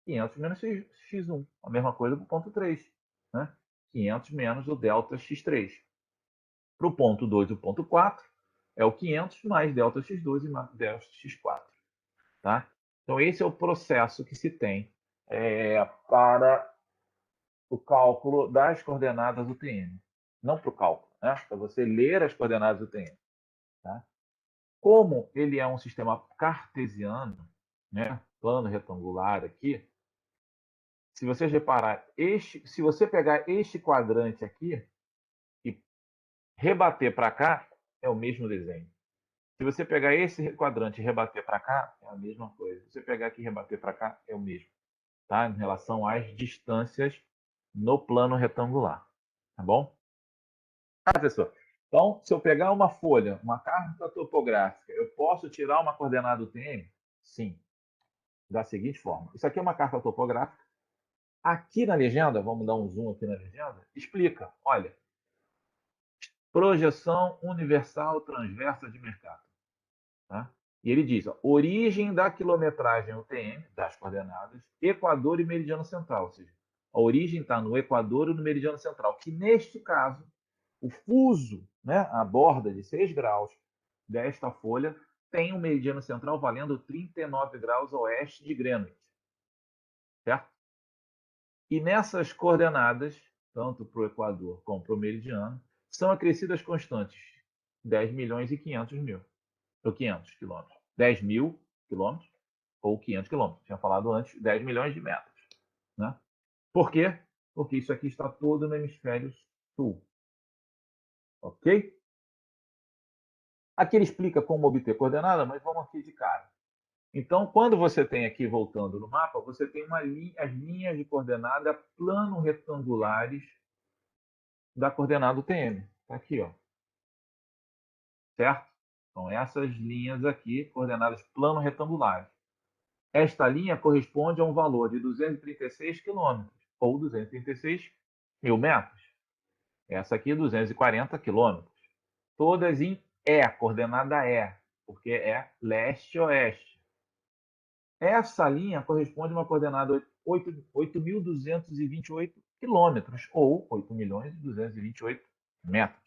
500 menos x1. A mesma coisa para o ponto 3, né? 500 menos o delta x3. Para o ponto 2 e o ponto 4, é o 500 mais delta x2 e mais delta x4. Tá? Então, esse é o processo que se tem para o cálculo das coordenadas UTM. Não para o cálculo, né? Para você ler as coordenadas UTM. Tá? Como ele é um sistema cartesiano, né? Plano retangular aqui, se você reparar, se você pegar este quadrante aqui e rebater para cá, é o mesmo desenho. Se você pegar esse quadrante e rebater para cá, é a mesma coisa. Se você pegar aqui e rebater para cá, é o mesmo. Tá? Em relação às distâncias no plano retangular. Tá bom? Professor. Então, se eu pegar uma folha, uma carta topográfica, eu posso tirar uma coordenada UTM? Sim. Da seguinte forma. Isso aqui é uma carta topográfica. Aqui na legenda, vamos dar um zoom aqui na legenda, explica, olha, projeção universal transversa de Mercator. Tá? E ele diz, ó, origem da quilometragem UTM, das coordenadas, Equador e meridiano central. Ou seja, a origem está no Equador e no meridiano central, que neste caso, o fuso, né, a borda de 6 graus desta folha, tem um meridiano central valendo 39 graus oeste de Greenwich. Certo? E nessas coordenadas, tanto para o Equador como para o meridiano, são acrescidas constantes 10 milhões e 500 mil, ou 500 quilômetros. 10 mil quilômetros ou 500 quilômetros. Tinha falado antes, 10 milhões de metros. Né? Por quê? Porque isso aqui está todo no hemisfério sul. Ok? Aqui ele explica como obter coordenada, mas vamos aqui de cara. Então, quando você tem aqui, voltando no mapa, você tem as linhas de coordenada plano retangulares da coordenada UTM. Está aqui, ó. Certo? Então, essas linhas aqui, coordenadas plano retangulares. Esta linha corresponde a um valor de 236 quilômetros, ou 236 mil metros. Essa aqui, 240 quilômetros. Todas em E, coordenada E, porque é leste-oeste. Essa linha corresponde a uma coordenada 8.228 quilômetros, ou 8.228 metros.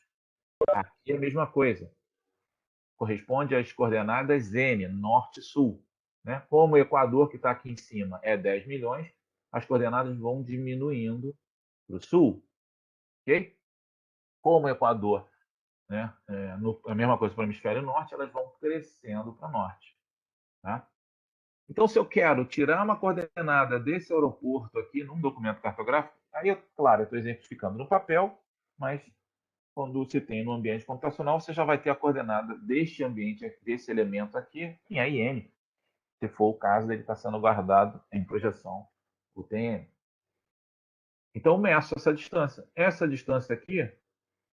Aqui é a mesma coisa. Corresponde às coordenadas N, norte-sul. Né? Como o Equador, que está aqui em cima, é 10 milhões, as coordenadas vão diminuindo para o sul. Okay? Como o Equador, né, a mesma coisa para o hemisfério norte, elas vão crescendo para o norte. Tá? Então, se eu quero tirar uma coordenada desse aeroporto aqui num documento cartográfico, aí, claro, eu estou exemplificando no papel, mas quando você tem no ambiente computacional, você já vai ter a coordenada deste ambiente, desse elemento aqui, em AIN, se for o caso dele estar sendo guardado em projeção UTM. Então, meço essa distância. Essa distância aqui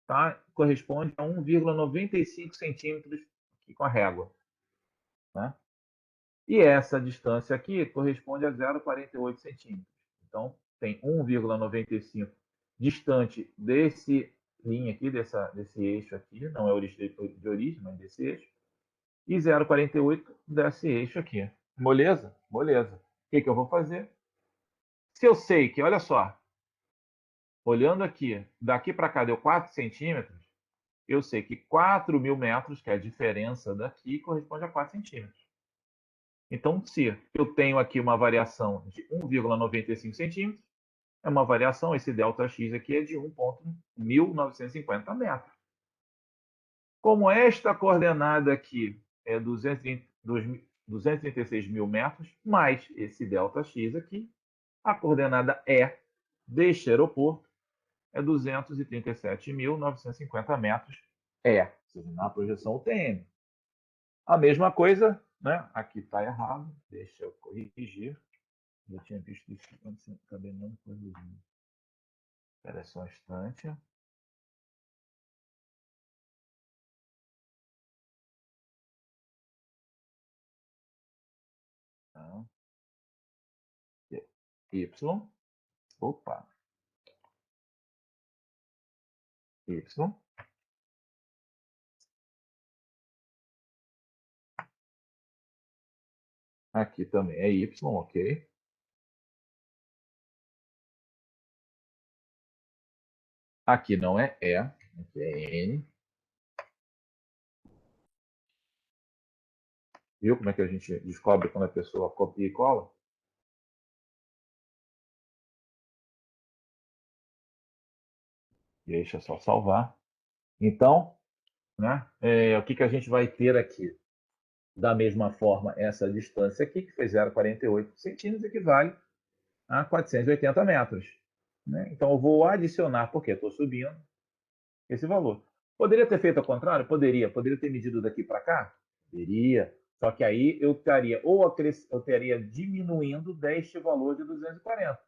tá, corresponde a 1,95 centímetros aqui com a régua. Né? E essa distância aqui corresponde a 0,48 centímetros. Então, tem 1,95 distante desse linha aqui, desse eixo aqui, não é de origem, mas desse eixo, e 0,48 desse eixo aqui. Moleza? Moleza. O que eu vou fazer? Se eu sei que, olha só, olhando aqui, daqui para cá deu 4 centímetros, eu sei que 4.000 metros, que é a diferença daqui, corresponde a 4 centímetros. Então, se eu tenho aqui uma variação de 1,95 centímetros, é uma variação, esse ΔX aqui é de 1,1950 metros. Como esta coordenada aqui é 236 mil metros, mais esse ΔX aqui, a coordenada E deste aeroporto é 237.950 metros, ou seja, na projeção UTM. A mesma coisa, né? Aqui está errado, deixa eu corrigir. Eu tinha visto isso antes, acabei não corrigindo. Espera só um instante. Tá. Y. Opa. Y. Aqui também é Y, ok. Aqui não é E, aqui é N. Viu como é que a gente descobre quando a pessoa copia e cola? Deixa eu só salvar. Então, né, o que a gente vai ter aqui? Da mesma forma, essa distância aqui, que foi 0,48 centímetros, equivale a 480 metros. Né? Então, eu vou adicionar, porque estou subindo, esse valor. Poderia ter feito ao contrário? Poderia. Poderia ter medido daqui para cá? Poderia. Só que aí eu estaria, eu estaria diminuindo deste valor de 240.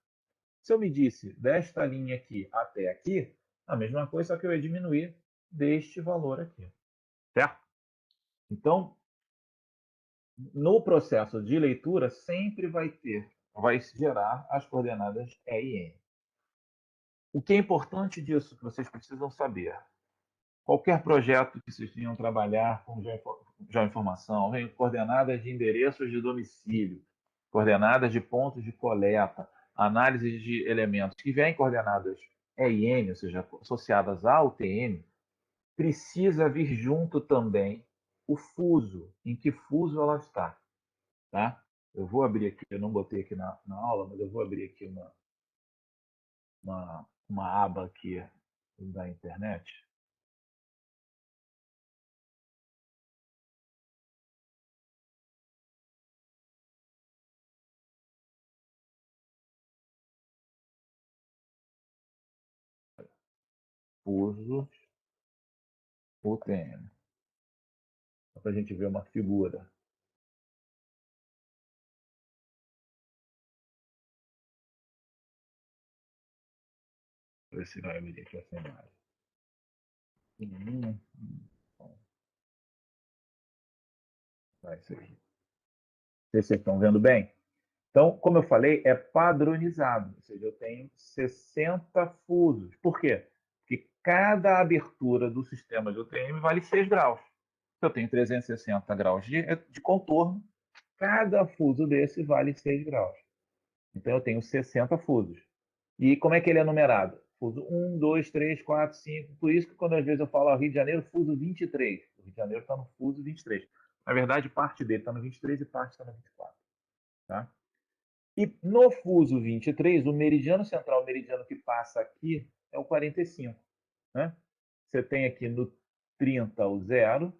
Se eu medisse desta linha aqui até aqui, a mesma coisa, só que eu ia diminuir deste valor aqui. Certo? Então, no processo de leitura, sempre vai gerar as coordenadas E e N. O que é importante disso que vocês precisam saber? Qualquer projeto que vocês tenham trabalhar com geoinformação, vem coordenadas de endereços de domicílio, coordenadas de pontos de coleta, análise de elementos que vêm coordenadas E e N, ou seja, associadas ao TM, precisa vir junto também o fuso, em que fuso ela está. Tá? Eu vou abrir aqui, eu não botei aqui na aula, mas eu vou abrir aqui uma aba aqui da internet. Fuso UTM. Só para a gente ver uma figura. Ver se vai abrir aqui essa imagem. Bom, vai isso aqui. Vocês estão vendo bem? Então, como eu falei, é padronizado. Ou seja, eu tenho 60 fusos. Por quê? Porque cada abertura do sistema de UTM vale 6 graus. Se eu tenho 360 graus de contorno, cada fuso desse vale 6 graus. Então, eu tenho 60 fusos. E como é que ele é numerado? Fuso 1, 2, 3, 4, 5. Por isso que quando às vezes eu falo Rio de Janeiro, fuso 23. O Rio de Janeiro está no fuso 23. Na verdade, parte dele está no 23 e parte está no 24. Tá? E no fuso 23, o meridiano central, o meridiano que passa aqui, é o 45. Né? Você tem aqui no 30 o 0,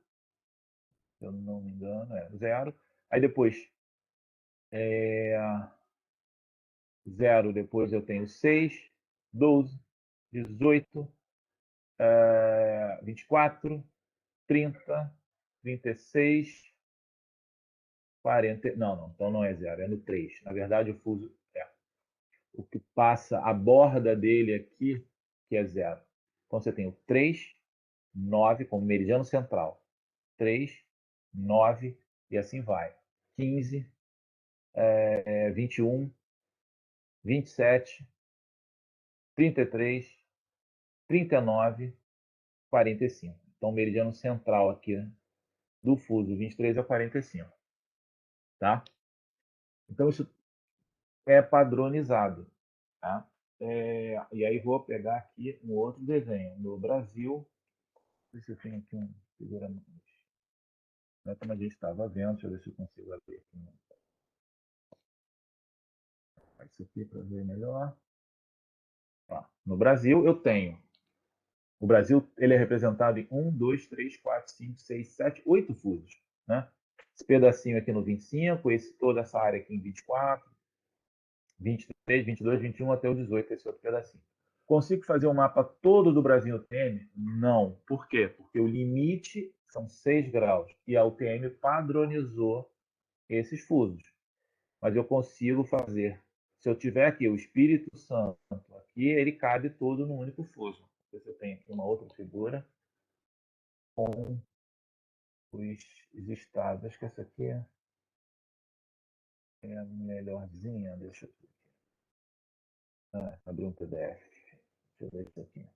se eu não me engano, é o 0. Aí depois, 0, depois eu tenho 6, 12, 18, 24, 30, 36, 40. Não, não, então não é 0, é no 3. Na verdade, o fuso é. O que passa a borda dele aqui, que é 0. Então você tem o 3, 9 como meridiano central. 3, 9 e assim vai. 15, 21, 27, 33, 39, 45. Então, o meridiano central aqui do fuso 23 é 45. Tá? Então, isso é padronizado. Tá? E aí vou pegar aqui um outro desenho. No Brasil, não sei se eu tenho aqui um figura. Não é como a gente estava vendo, deixa eu ver se eu consigo abrir aqui. Isso aqui para ver melhor. Ó, no Brasil, eu tenho. O Brasil ele é representado em 1, 2, 3, 4, 5, 6, 7, 8 fusos. Né? Esse pedacinho aqui no 25, toda essa área aqui em 24, 23, 22, 21 até o 18, esse outro pedacinho. Consigo fazer um mapa todo do Brasil UTM? Não. Por quê? Porque o limite são 6 graus e a UTM padronizou esses fusos. Mas eu consigo fazer. Se eu tiver aqui o Espírito Santo, aqui ele cabe todo no único fuso. Você tem aqui uma outra figura com os estados. Acho que essa aqui é a melhorzinha. Deixa eu abrir um PDF. Deixa eu ver isso aqui.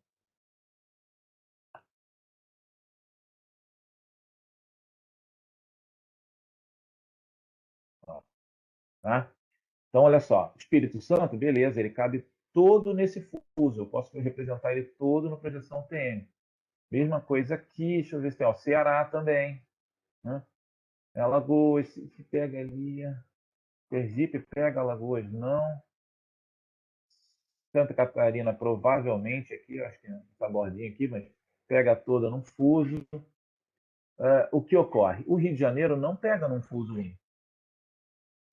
Ó, tá? Então, olha só. Espírito Santo, beleza, ele cabe todo nesse fuso. Eu posso representar ele todo no projeção TM. Mesma coisa aqui, deixa eu ver se tem. Ó, Ceará também. Né? Alagoas, se pega ali. Sergipe pega Alagoas, não. Santa Catarina, provavelmente, aqui, acho que essa bordinha aqui, mas pega toda num fuso. O que ocorre? O Rio de Janeiro não pega num fuso único.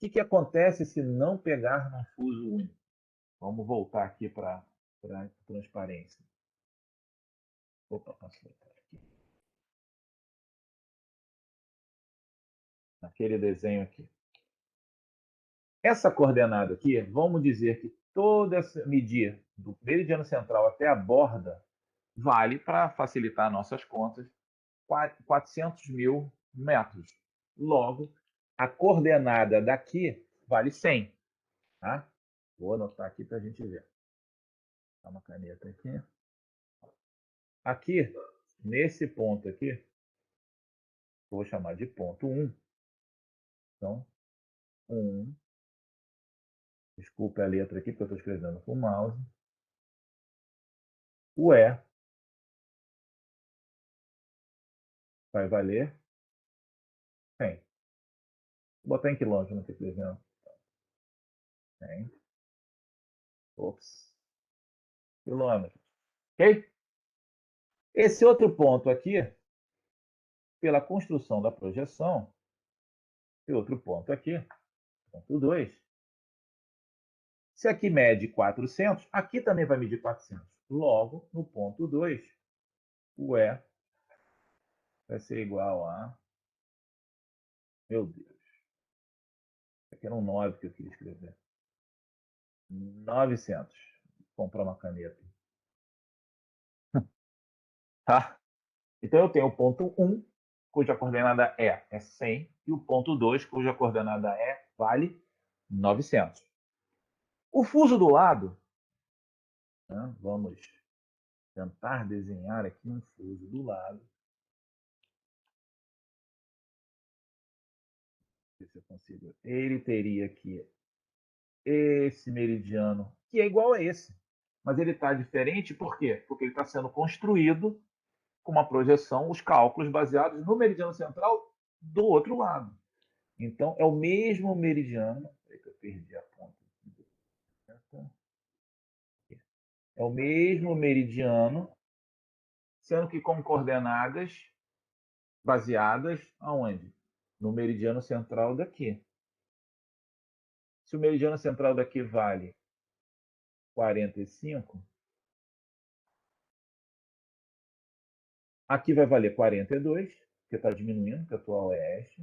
O que acontece se não pegar num fuso único? Vamos voltar aqui para a transparência. Opa, posso voltar aqui. Naquele desenho aqui. Essa coordenada aqui, vamos dizer que toda essa medida do meridiano central até a borda vale, para facilitar nossas contas, 400 mil metros. Logo, a coordenada daqui vale 100. Tá? Vou anotar aqui para a gente ver. Dá uma caneta aqui. Aqui, nesse ponto aqui, vou chamar de ponto 1. Então, 1. Desculpe a letra aqui, porque eu estou escrevendo com o mouse. O E vai valer 100. Vou botar em quilômetros, não sei se não. 100. Ops. Quilômetros. Ok? Esse outro ponto aqui, pela construção da projeção, esse outro ponto aqui, ponto 2, se aqui mede 400, aqui também vai medir 400. Logo, no ponto 2, o E vai ser igual a... Meu Deus. Aqui era um 9 que eu queria escrever. 900. Vou comprar uma caneta. Tá? Então, eu tenho o ponto 1, cuja coordenada é 100, e o ponto 2, cuja coordenada vale 900. O fuso do lado, né? Vamos tentar desenhar aqui um fuso do lado. Se eu consigo. Ele teria aqui esse meridiano, que é igual a esse. Mas ele está diferente por quê? Porque ele está sendo construído com uma projeção, os cálculos baseados no meridiano central do outro lado. Então, é o mesmo meridiano. Peraí que eu perdi a ponta. É o mesmo meridiano, sendo que com coordenadas baseadas aonde? No meridiano central daqui. Se o meridiano central daqui vale 45, aqui vai valer 42, porque está diminuindo, porque eu estou a oeste.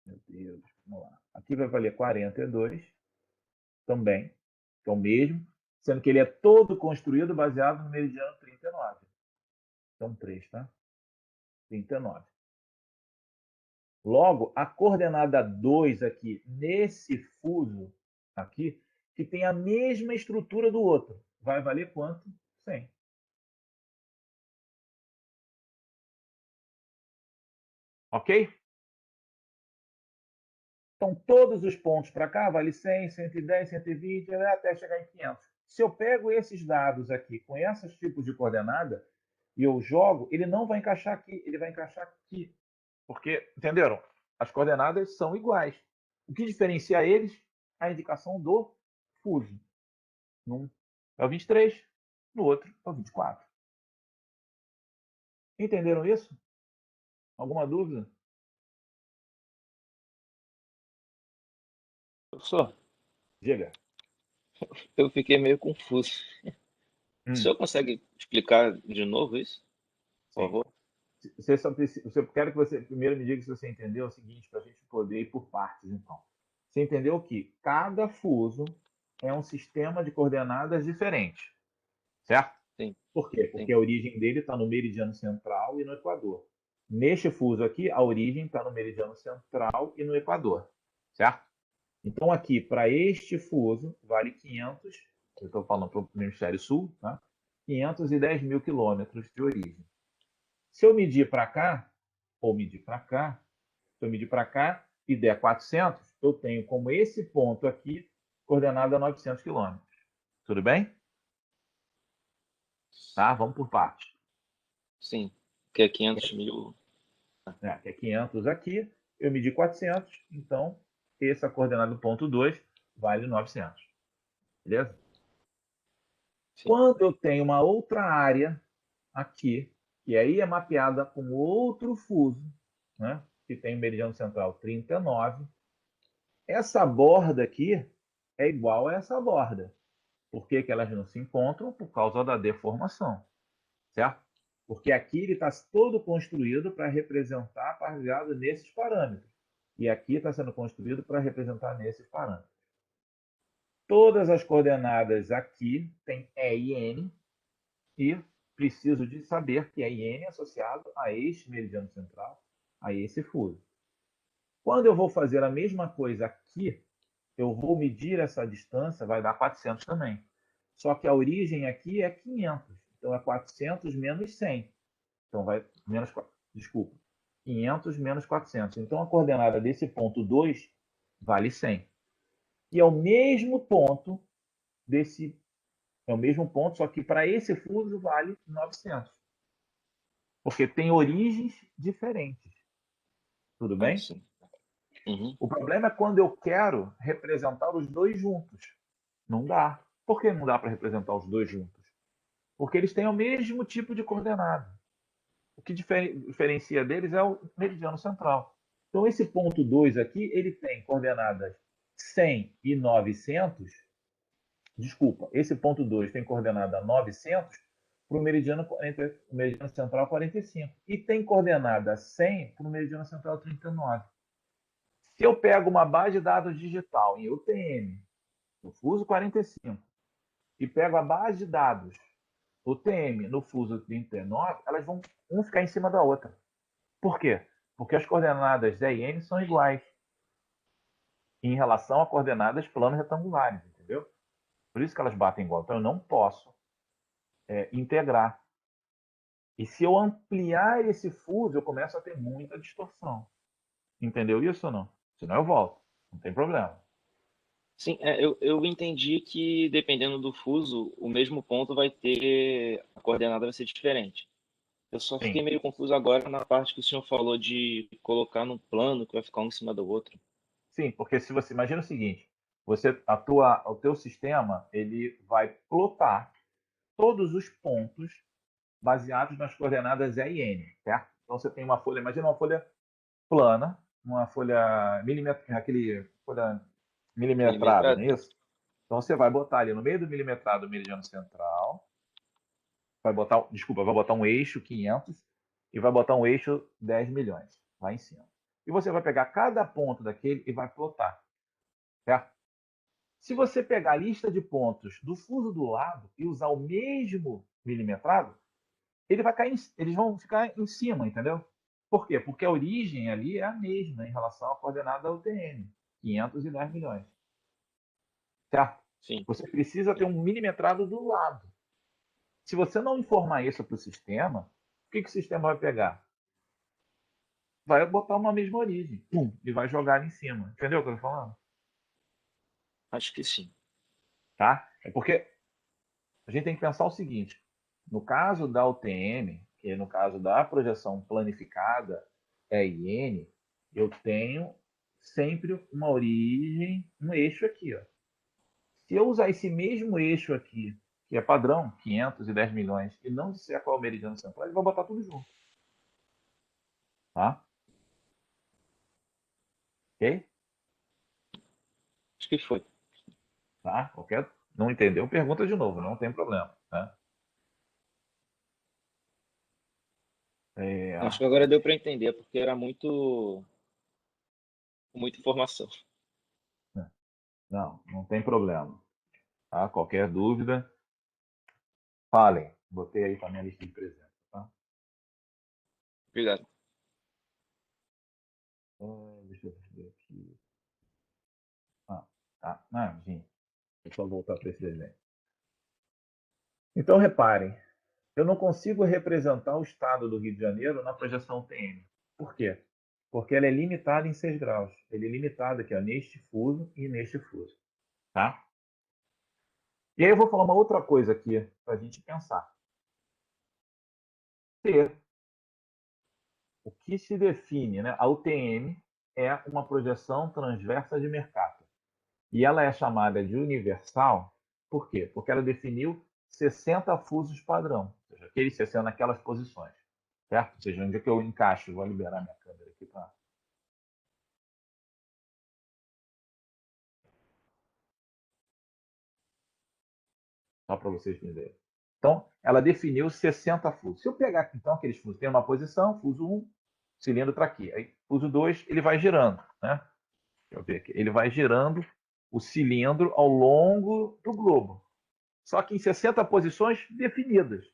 Meu Deus, vamos lá. Aqui vai valer 42 também, que é o mesmo, sendo que ele é todo construído baseado no meridiano 39. Então, 3, tá? 39. Logo, a coordenada 2 aqui, nesse fuso aqui, que tem a mesma estrutura do outro, vai valer quanto? 100. Ok? Então, todos os pontos para cá vale 100, 110, 120, até chegar em 500. Se eu pego esses dados aqui com esses tipos de coordenada e eu jogo, ele não vai encaixar aqui, ele vai encaixar aqui. Porque, entenderam? As coordenadas são iguais. O que diferencia eles é a indicação do fuso. Num é o 23, no outro é o 24. Entenderam isso? Alguma dúvida? Professor, Diga. eu fiquei meio confuso. O Hum, senhor consegue explicar de novo isso, por sim. favor? Você só precisa, eu quero que você primeiro me diga se você entendeu o seguinte, para a gente poder ir por partes, então. Você entendeu que cada fuso é um sistema de coordenadas diferente, certo? Sim, Por quê? sim. Porque a origem dele está no meridiano central e no equador. Neste fuso aqui, a origem está no meridiano central e no equador, certo? Então, aqui, para este fuso, vale 500, eu estou falando para o hemisfério sul, tá? 510 mil quilômetros de origem. Se eu medir para cá, ou medir para cá, se eu medir para cá e der 400, eu tenho como esse ponto aqui coordenada 900 quilômetros. Tudo bem? Tá? Vamos por partes. Sim, que é 500 mil. Que é 500 aqui, eu medi 400, então essa coordenada do ponto 2 vale 900. Beleza? sim. Quando eu tenho uma outra área aqui, que aí é mapeada com outro fuso, né? Que tem o meridiano central 39, essa borda aqui é igual a essa borda. Por que, que elas não se encontram? Por causa da deformação, certo? Porque aqui ele está todo construído para representar baseado nesses parâmetros. E aqui está sendo construído para representar nesses parâmetros. Todas as coordenadas aqui têm E e N, e preciso de saber que é IN associado a este meridiano central, a esse fuso. Quando eu vou fazer a mesma coisa aqui, eu vou medir essa distância, vai dar 400 também. Só que a origem aqui é 500. Então é 400 menos 100. Então vai menos, desculpa, 500 menos 400. Então a coordenada desse ponto 2 vale 100. E é o mesmo ponto desse, é o mesmo ponto, só que para esse fuso vale 900. Porque tem origens diferentes. Tudo Ah, bem? sim. Uhum. O problema é quando eu quero representar os dois juntos. Não dá. Por que não dá para representar os dois juntos? Porque eles têm o mesmo tipo de coordenada. O que diferencia deles é o meridiano central. Então, esse ponto 2 aqui, ele tem coordenadas 100 e 900. Desculpa, esse ponto 2 tem coordenada 900 para o meridiano central 45. E tem coordenada 100 para o meridiano central 39. Se eu pego uma base de dados digital em UTM, no fuso 45, e pego a base de dados UTM no fuso 39, elas vão ficar em cima da outra. Por quê? Porque as coordenadas Z e N são iguais em relação a coordenadas plano retangulares, entendeu? Por isso que elas batem igual. Então eu não posso integrar. E se eu ampliar esse fuso, eu começo a ter muita distorção. Entendeu isso ou não? Senão eu volto. Não tem problema. Sim, eu entendi que dependendo do fuso, o mesmo ponto vai ter, a coordenada vai ser diferente. Eu só fiquei Sim. meio confuso agora na parte que o senhor falou de colocar num plano que vai ficar um em cima do outro. Sim, porque se você imagina o seguinte, o teu sistema, ele vai plotar todos os pontos baseados nas coordenadas E e N, certo? Então você tem uma folha, imagina uma folha plana, uma folha folha milimetrada, não Milimetrado? é isso? Então você vai botar ali no meio do milimetrado o meridiano central, vai botar um eixo 500 e vai botar um eixo 10 milhões lá em cima. E você vai pegar cada ponto daquele e vai plotar, certo? Se você pegar a lista de pontos do fuso do lado e usar o mesmo milimetrado, eles vão ficar em cima, entendeu? Por quê? Porque a origem ali é a mesma em relação à coordenada da UTM, 510 milhões. Certo? Sim, Você precisa ter sim. um milimetrado do lado. Se você não informar isso para o sistema, o que o sistema vai pegar? Vai botar uma mesma origem, pum, e vai jogar ali em cima. Entendeu o que eu estou falando? Acho que sim. Tá? É porque a gente tem que pensar o seguinte: no caso da UTM, que é no caso da projeção planificada EIN, eu tenho sempre uma origem, um eixo aqui. Ó. Se eu usar esse mesmo eixo aqui, que é padrão, 510 milhões, e não disser qual é o meridiano central, ele vai botar tudo junto. Tá? Ok? Acho que foi. Tá? Qualquer... Não entendeu? Pergunta de novo, não tem problema. Tá? Acho que agora deu para entender, porque era muita informação. Não tem problema. Tá? Qualquer dúvida, falem. Botei aí para minha lista de presentes. Tá? Obrigado. Deixa eu ver aqui. Tá. Não, gente. Deixa eu só voltar para esse desenho. Então, reparem. Eu não consigo representar o estado do Rio de Janeiro na projeção TM. Por quê? Porque ela é limitada em 6 graus. Ele é limitado aqui, ó, neste fuso e neste fuso. Tá? E aí eu vou falar uma outra coisa aqui para a gente pensar. T, o que se define, né? A UTM é uma projeção transversa de Mercator. E ela é chamada de universal, por quê? Porque ela definiu 60 fusos padrão, ou seja, aqueles 60 naquelas posições, certo? Ou seja, onde é que eu encaixo? Vou liberar minha câmera aqui para... Só para vocês entenderem. Então, ela definiu 60 fusos. Se eu pegar aqui, então, aqueles fusos, tem uma posição, fuso 1, cilindro está aqui. Aí, fuso 2, ele vai girando, né? Deixa eu ver aqui. Ele vai girando o cilindro ao longo do globo. Só que em 60 posições definidas.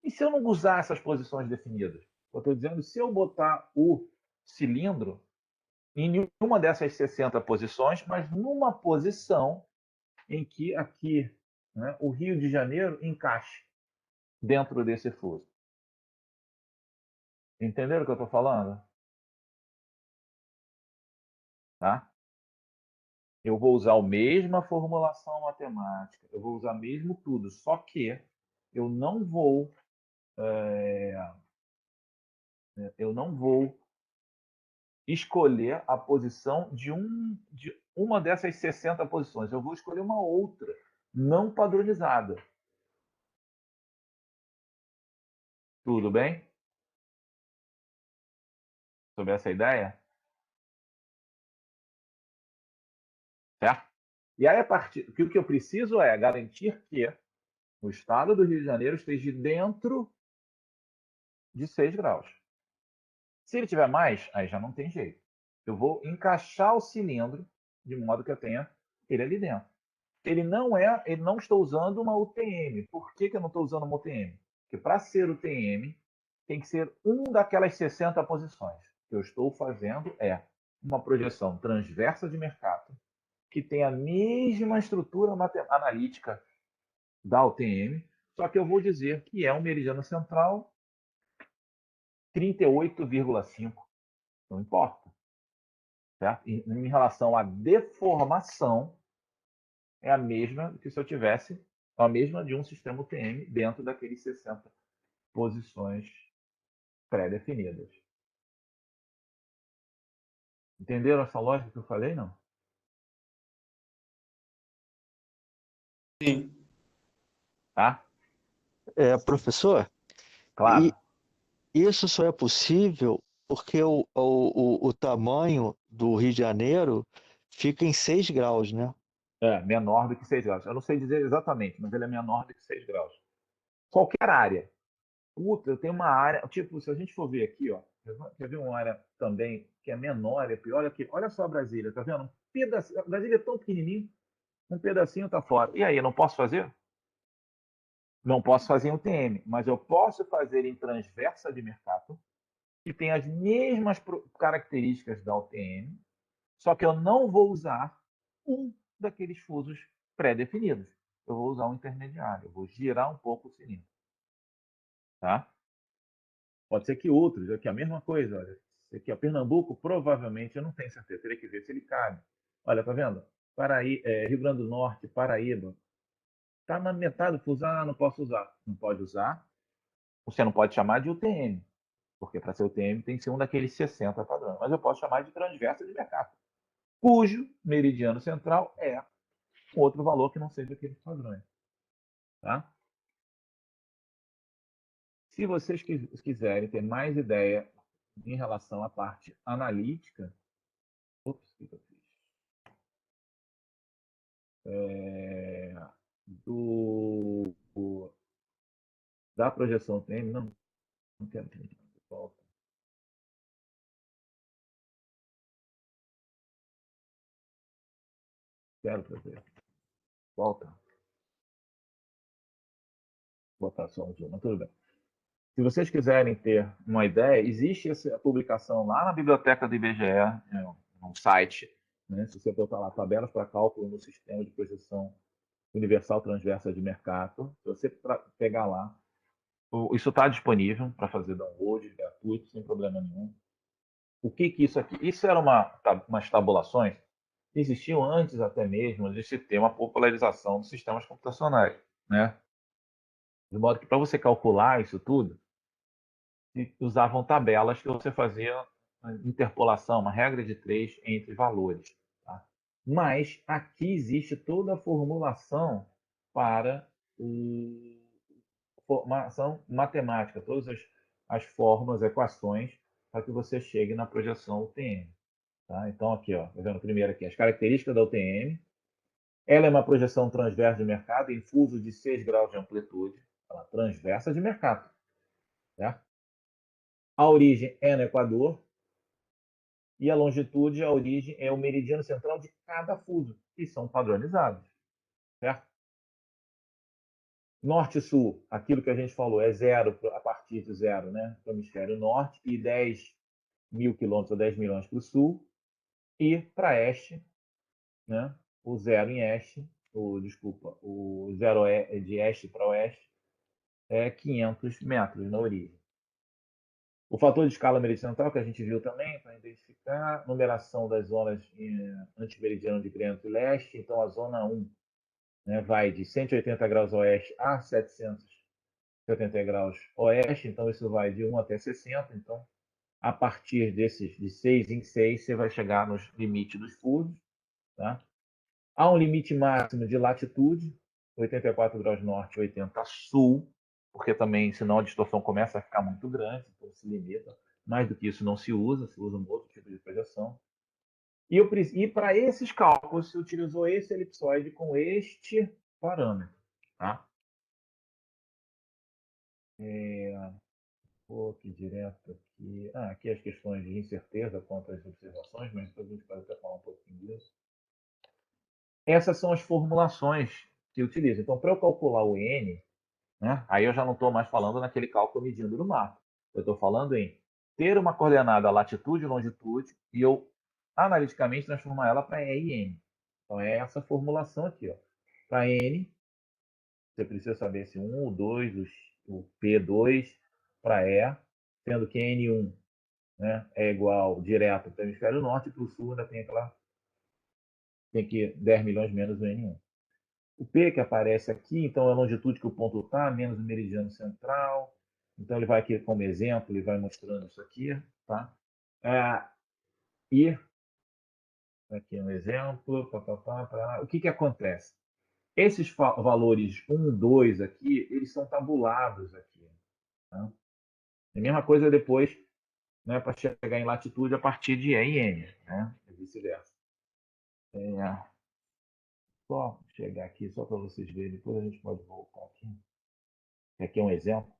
E se eu não usar essas posições definidas? Eu estou dizendo, se eu botar o cilindro em nenhuma dessas 60 posições, mas numa posição em que aqui, né, o Rio de Janeiro encaixe dentro desse fuso. Entenderam o que eu estou falando? Tá? Eu vou usar a mesma formulação matemática, eu vou usar mesmo tudo, só que eu não vou escolher a posição de uma dessas 60 posições. Eu vou escolher uma outra, não padronizada. Tudo bem? Sobre essa ideia? Certo? E aí, o que eu preciso é garantir que o estado do Rio de Janeiro esteja dentro de 6 graus. Se ele tiver mais, aí já não tem jeito. Eu vou encaixar o cilindro de modo que eu tenha ele ali dentro. Ele não estou usando uma UTM. Por que eu não estou usando uma UTM? Porque para ser UTM, tem que ser daquelas 60 posições. O que eu estou fazendo é uma projeção transversa de Mercator, que tem a mesma estrutura analítica da UTM, só que eu vou dizer que é um meridiano central 38,5. Não importa. Certo? Em relação à deformação, é a mesma que se eu tivesse a mesma de um sistema UTM dentro daqueles 60 posições pré-definidas. Entenderam essa lógica que eu falei, não? Sim. Tá? Professor, Claro. isso só é possível porque o tamanho do Rio de Janeiro fica em 6 graus, né? É, menor do que 6 graus. Eu não sei dizer exatamente, mas ele é menor do que 6 graus. Qualquer área. Puta, eu tenho uma área. Tipo, se a gente for ver aqui, ó. Quer ver uma área também que é menor, é pior aqui? Olha só a Brasília, tá vendo? Um pedacinho, Brasília é tão pequenininho, um pedacinho tá fora. E aí, eu não posso fazer? Não posso fazer em UTM, mas eu posso fazer em transversa de Mercator, que tem as mesmas características da UTM, só que eu não vou usar um daqueles fusos pré-definidos. Eu vou usar um intermediário, eu vou girar um pouco o cilindro. Tá? Pode ser que outros, aqui a mesma coisa. Olha, aqui a Pernambuco, provavelmente, eu não tenho certeza, teria que ver se ele cabe. Olha, tá vendo? Rio Grande do Norte, Paraíba, tá na metade do fuso, não posso usar. Não pode usar. Você não pode chamar de UTM, porque para ser UTM tem que ser um daqueles 60 padrões. Mas eu posso chamar de transversa de Mercator, cujo meridiano central é um outro valor que não seja aqueles padrões. Tá? Se vocês quiserem ter mais ideia em relação à parte analítica, ops, o que eu fiz? Da projeção TM, não quero que volta. Quero fazer. Volta. Vou botar só um zoom, mas tudo bem. Se vocês quiserem ter uma ideia, existe essa publicação lá na biblioteca do IBGE, no site, né? Se você botar lá tabelas para cálculo no sistema de projeção universal transversa de Mercator, se você pegar lá, isso está disponível para fazer download gratuito, sem problema nenhum. O que isso aqui? Isso era umas tabulações que existiam antes até mesmo de se ter uma popularização dos sistemas computacionais, né? De modo que para você calcular isso tudo, usavam tabelas que você fazia interpolação, uma regra de 3 entre valores. Tá? Mas aqui existe toda a formulação para formação matemática, todas as fórmulas, equações, para que você chegue na projeção UTM. Tá? Então, aqui, ó, tá vendo primeiro aqui, as características da UTM. Ela é uma projeção transversa de mercado em fuso de 6 graus de amplitude. Ela transversa de mercado. Certo? A origem é no Equador. E a longitude, a origem, é o meridiano central de cada fuso, que são padronizados. Certo? Norte e sul, aquilo que a gente falou, é zero a partir de zero, né? Para o hemisfério norte, e 10 mil quilômetros ou 10 milhões para o sul. E para este, né? O zero em este, o zero de este para oeste é 500 metros na origem. O fator de escala meridiano central, que a gente viu também, para identificar numeração das zonas antimeridiano de Greenwich e leste. Então, a zona 1, né, vai de 180 graus oeste a 770 graus oeste. Então, isso vai de 1 até 60. Então, a partir desses, de 6 em 6, você vai chegar nos limites dos fusos. Tá? Há um limite máximo de latitude, 84 graus norte, 80 sul, porque também, senão a distorção começa a ficar muito grande, então se limita. Mais do que isso não se usa um outro tipo de projeção. E para esses cálculos, se utilizou esse elipsoide com este parâmetro. Tá? Vou aqui direto aqui. Aqui as questões de incerteza quanto às observações, mas depois a gente pode até falar um pouquinho disso. Essas são as formulações que utiliza. Então, para eu calcular o N, né, aí eu já não estou mais falando naquele cálculo medindo no mapa. Eu estou falando em ter uma coordenada latitude e longitude e eu, analiticamente, transformar ela para E e N. Então, é essa formulação aqui. Para N, você precisa saber se 1, o 2, o P2 para E, sendo que N1, né, é igual direto para o hemisfério norte, e para o sul ainda tem que 10 milhões menos o N1. O P que aparece aqui, então, é a longitude que o ponto está, menos o meridiano central. Então, ele vai aqui como exemplo, ele vai mostrando isso aqui. Tá? E, aqui um exemplo. O que acontece? Esses valores 1, 2 aqui, eles são tabulados aqui. Tá? A mesma coisa depois, né, para chegar em latitude a partir de E e N, né? E vice-versa. Só chegar aqui, só para vocês verem, depois a gente pode voltar aqui. Aqui é um exemplo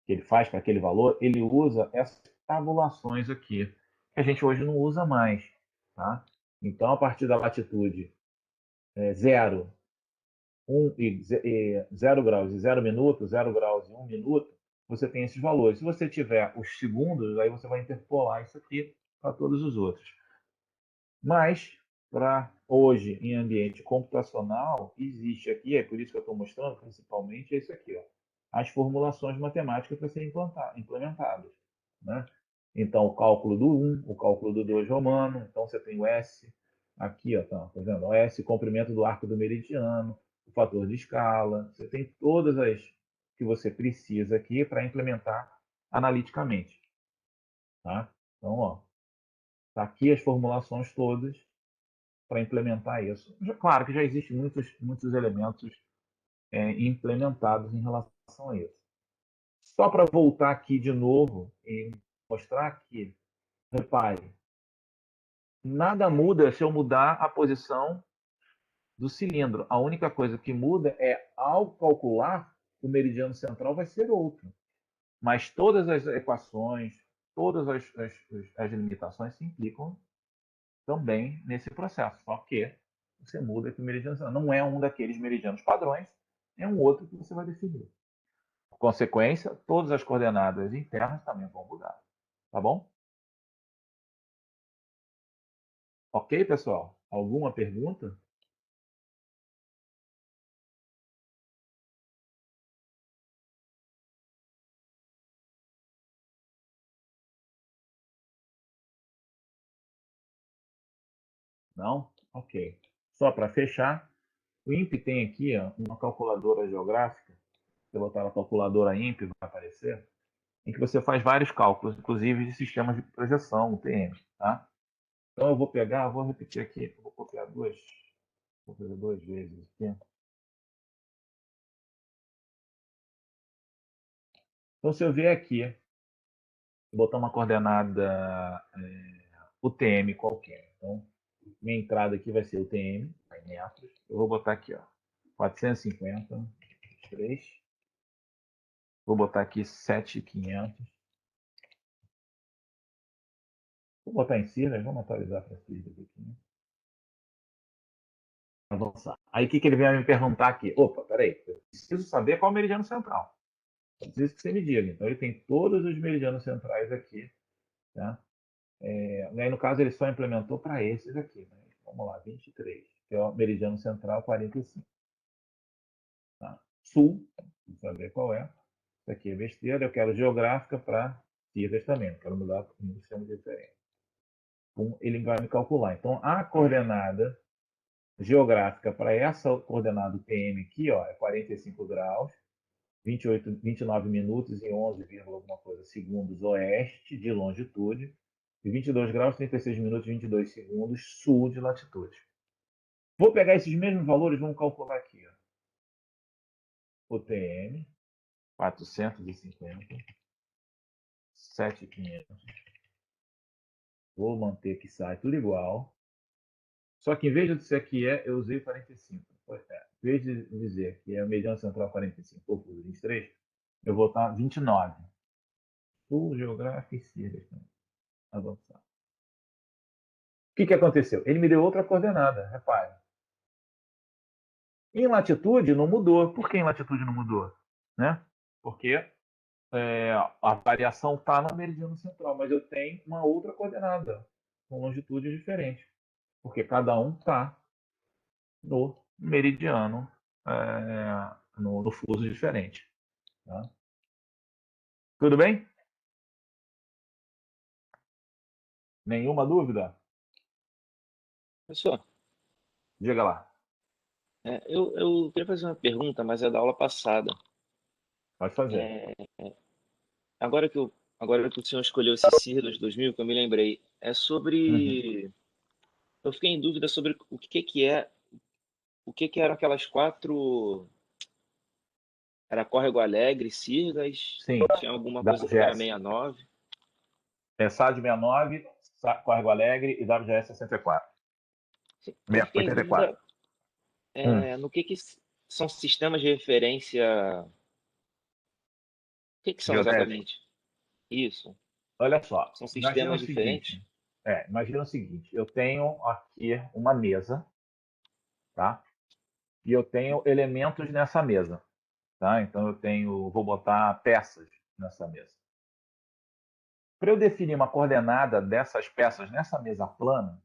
que ele faz para aquele valor, ele usa essas tabulações aqui, que a gente hoje não usa mais. Tá? Então, a partir da latitude 0, 0 graus e 0 minutos, 0 graus e 1 minuto, você tem esses valores. Se você tiver os segundos, aí você vai interpolar isso aqui para todos os outros. Mas, para hoje, em ambiente computacional, existe aqui, é por isso que eu estou mostrando, principalmente, é isso aqui, ó, as formulações matemáticas para serem implementadas. Né? Então, o cálculo do 1, o cálculo do 2 romano, então você tem o S, aqui, ó, tá vendo? O S, comprimento do arco do meridiano, o fator de escala, você tem todas as que você precisa aqui para implementar analiticamente. Tá? Então, ó, tá aqui as formulações todas para implementar isso. Claro que já existem muitos elementos implementados em relação a isso. Só para voltar aqui de novo e mostrar que, repare, nada muda se eu mudar a posição do cilindro. A única coisa que muda é, ao calcular, o meridiano central vai ser outro. Mas todas as equações, todas as limitações se implicam também nesse processo. Só que você muda aqui o meridiano central. Não é um daqueles meridianos padrões, é um outro que você vai definir. Por consequência, todas as coordenadas internas também vão mudar. Tá bom? Ok, pessoal? Alguma pergunta? Não? Ok. Só para fechar, o INPE tem aqui uma calculadora geográfica. Se eu botar a calculadora INPE, vai aparecer, em que você faz vários cálculos, inclusive de sistemas de projeção, UTM. Tá? Então, eu vou pegar, vou repetir aqui, vou copiar vou fazer 2 vezes aqui. Então, se eu vier aqui, botar uma coordenada UTM qualquer. Então, minha entrada aqui vai ser UTM, em metros. Eu vou botar aqui, ó, 450, 3. Vou botar aqui 7.500. Vou botar em Sirras, vamos atualizar para Sirras aqui. Avançar. Aí o que ele vem me perguntar aqui? Opa, peraí, eu preciso saber qual é o meridiano central. Eu preciso que você me diga. Então ele tem todos os meridianos centrais aqui. Tá? Aí no caso ele só implementou para esses aqui. Né? Vamos lá, 23, que é o meridiano central 45. Tá? Sul, vamos saber qual é. Isso aqui é besteira, eu quero geográfica para Sirras também, não quero mudar um sistema diferente. Então, ele vai me calcular. Então a coordenada geográfica para essa coordenada PM aqui, ó, é 45 graus, 29 minutos e 11, alguma coisa segundos oeste de longitude, e 22 graus, 36 minutos e 22 segundos sul de latitude. Vou pegar esses mesmos valores, vamos calcular aqui. Ó. O TM, 450, 7.500. Vou manter que sai tudo igual. Só que em vez de dizer aqui eu usei 45. Em vez de dizer que é o mediano central 45 ou 23, eu vou botar 29. Sul, geográfico e Sirras. Avançar. O que aconteceu? Ele me deu outra coordenada, repare. Em latitude não mudou. Por que em latitude não mudou? Né? Porque a variação está no meridiano central, mas eu tenho uma outra coordenada com longitude diferente. Porque cada um está no meridiano, no fuso diferente. Tá? Tudo bem? Nenhuma dúvida? Professor, Diga lá. eu queria fazer uma pergunta, mas é da aula passada. Pode fazer. Agora que o senhor escolheu esse Sirras 2000, que eu me lembrei, é Uhum. sobre. Eu fiquei em dúvida sobre o que eram aquelas quatro. Era Córrego Alegre, Sirgas, Sim. tinha alguma coisa que era WGS. 69. SAD 69, Córrego Alegre e WGS 64. Sim, eu fiquei em 84. dúvida no que são sistemas de referência. O que são Geodésico. exatamente? Isso. Olha só, São imagina o sistemas seguinte. diferentes? Imagina o seguinte, eu tenho aqui uma mesa, tá? E eu tenho elementos nessa mesa, tá? Então vou botar peças nessa mesa. Para eu definir uma coordenada dessas peças nessa mesa plana,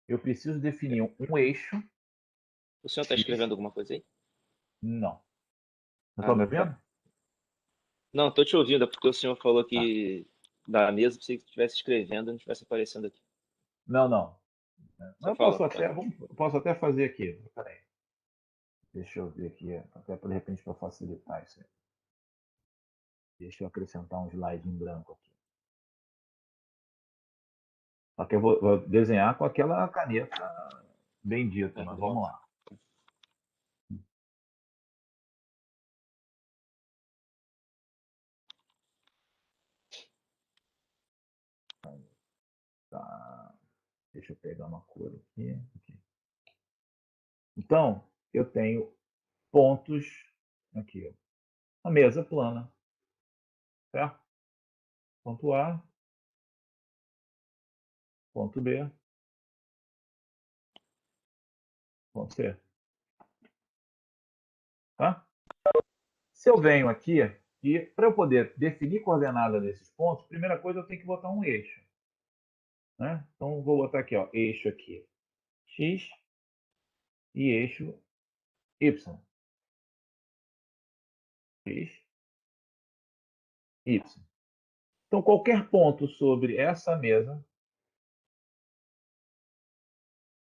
eu preciso definir um eixo O senhor está X. escrevendo alguma coisa aí? Não. Não estão me Ah, tá. ouvindo? Não, estou te ouvindo, é porque o senhor falou Tá. que da mesa, pensei que estivesse escrevendo e não estivesse aparecendo aqui. Não, não. Mas Só fala, tá? eu posso até fazer aqui. Peraí. Deixa eu ver aqui, até de repente para facilitar isso aí. Deixa eu acrescentar um slide em branco aqui. Só que eu vou desenhar com aquela caneta bendita, mas vamos Pronto. lá. Tá. Deixa eu pegar uma cor aqui. Então, eu tenho pontos aqui. Ó. A mesa plana. Certo? Ponto A, ponto B, ponto C. Tá? Se eu venho aqui, e para eu poder definir coordenada desses pontos, primeira coisa eu tenho que botar um eixo. Né? Então, vou botar aqui, ó, eixo aqui, X e eixo Y. X, Y. Então, qualquer ponto sobre essa mesa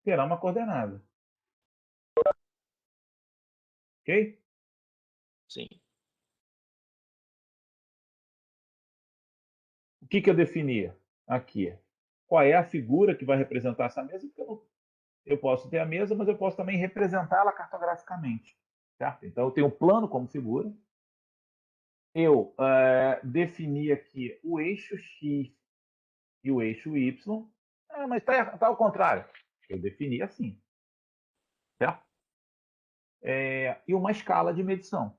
terá uma coordenada. Ok? Sim. O que eu defini aqui? Qual é a figura que vai representar essa mesa? Porque eu posso ter a mesa, mas eu posso também representá-la cartograficamente. Certo? Então, eu tenho o plano como figura, eu defini aqui o eixo X e o eixo Y. Mas está ao contrário. Eu defini assim, certo? E uma escala de medição.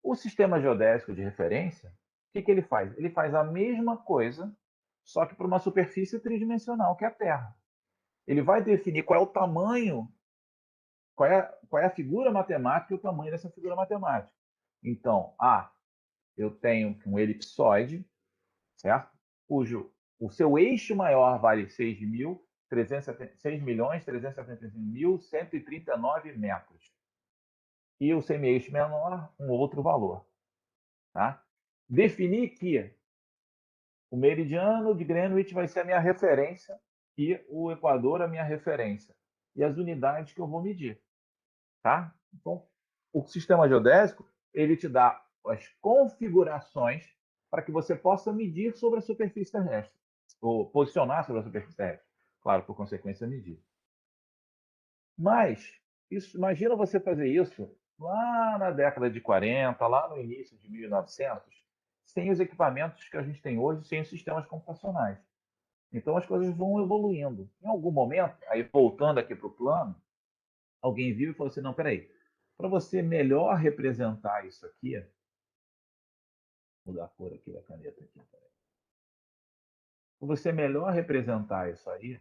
O sistema geodésico de referência, o que ele faz? Ele faz a mesma coisa, só que para uma superfície tridimensional, que é a Terra. Ele vai definir qual é o tamanho, qual é a figura matemática e o tamanho dessa figura matemática. Então, eu tenho um elipsoide, certo? Cujo o seu eixo maior vale 6.375.139 metros. E o semi-eixo menor, um outro valor. Tá? Definir que o meridiano de Greenwich vai ser a minha referência e o Equador a minha referência. E as unidades que eu vou medir. Tá? Então, o sistema geodésico ele te dá as configurações para que você possa medir sobre a superfície terrestre, ou posicionar sobre a superfície terrestre. Claro, por consequência, medir. Mas, imagina você fazer isso lá na década de 40, lá no início de 1900, sem os equipamentos que a gente tem hoje, sem os sistemas computacionais. Então, as coisas vão evoluindo. Em algum momento, aí voltando aqui para o plano, alguém viu e falou assim, não, peraí, para você melhor representar isso aqui, vou mudar a cor aqui da caneta. Para você melhor representar isso aí,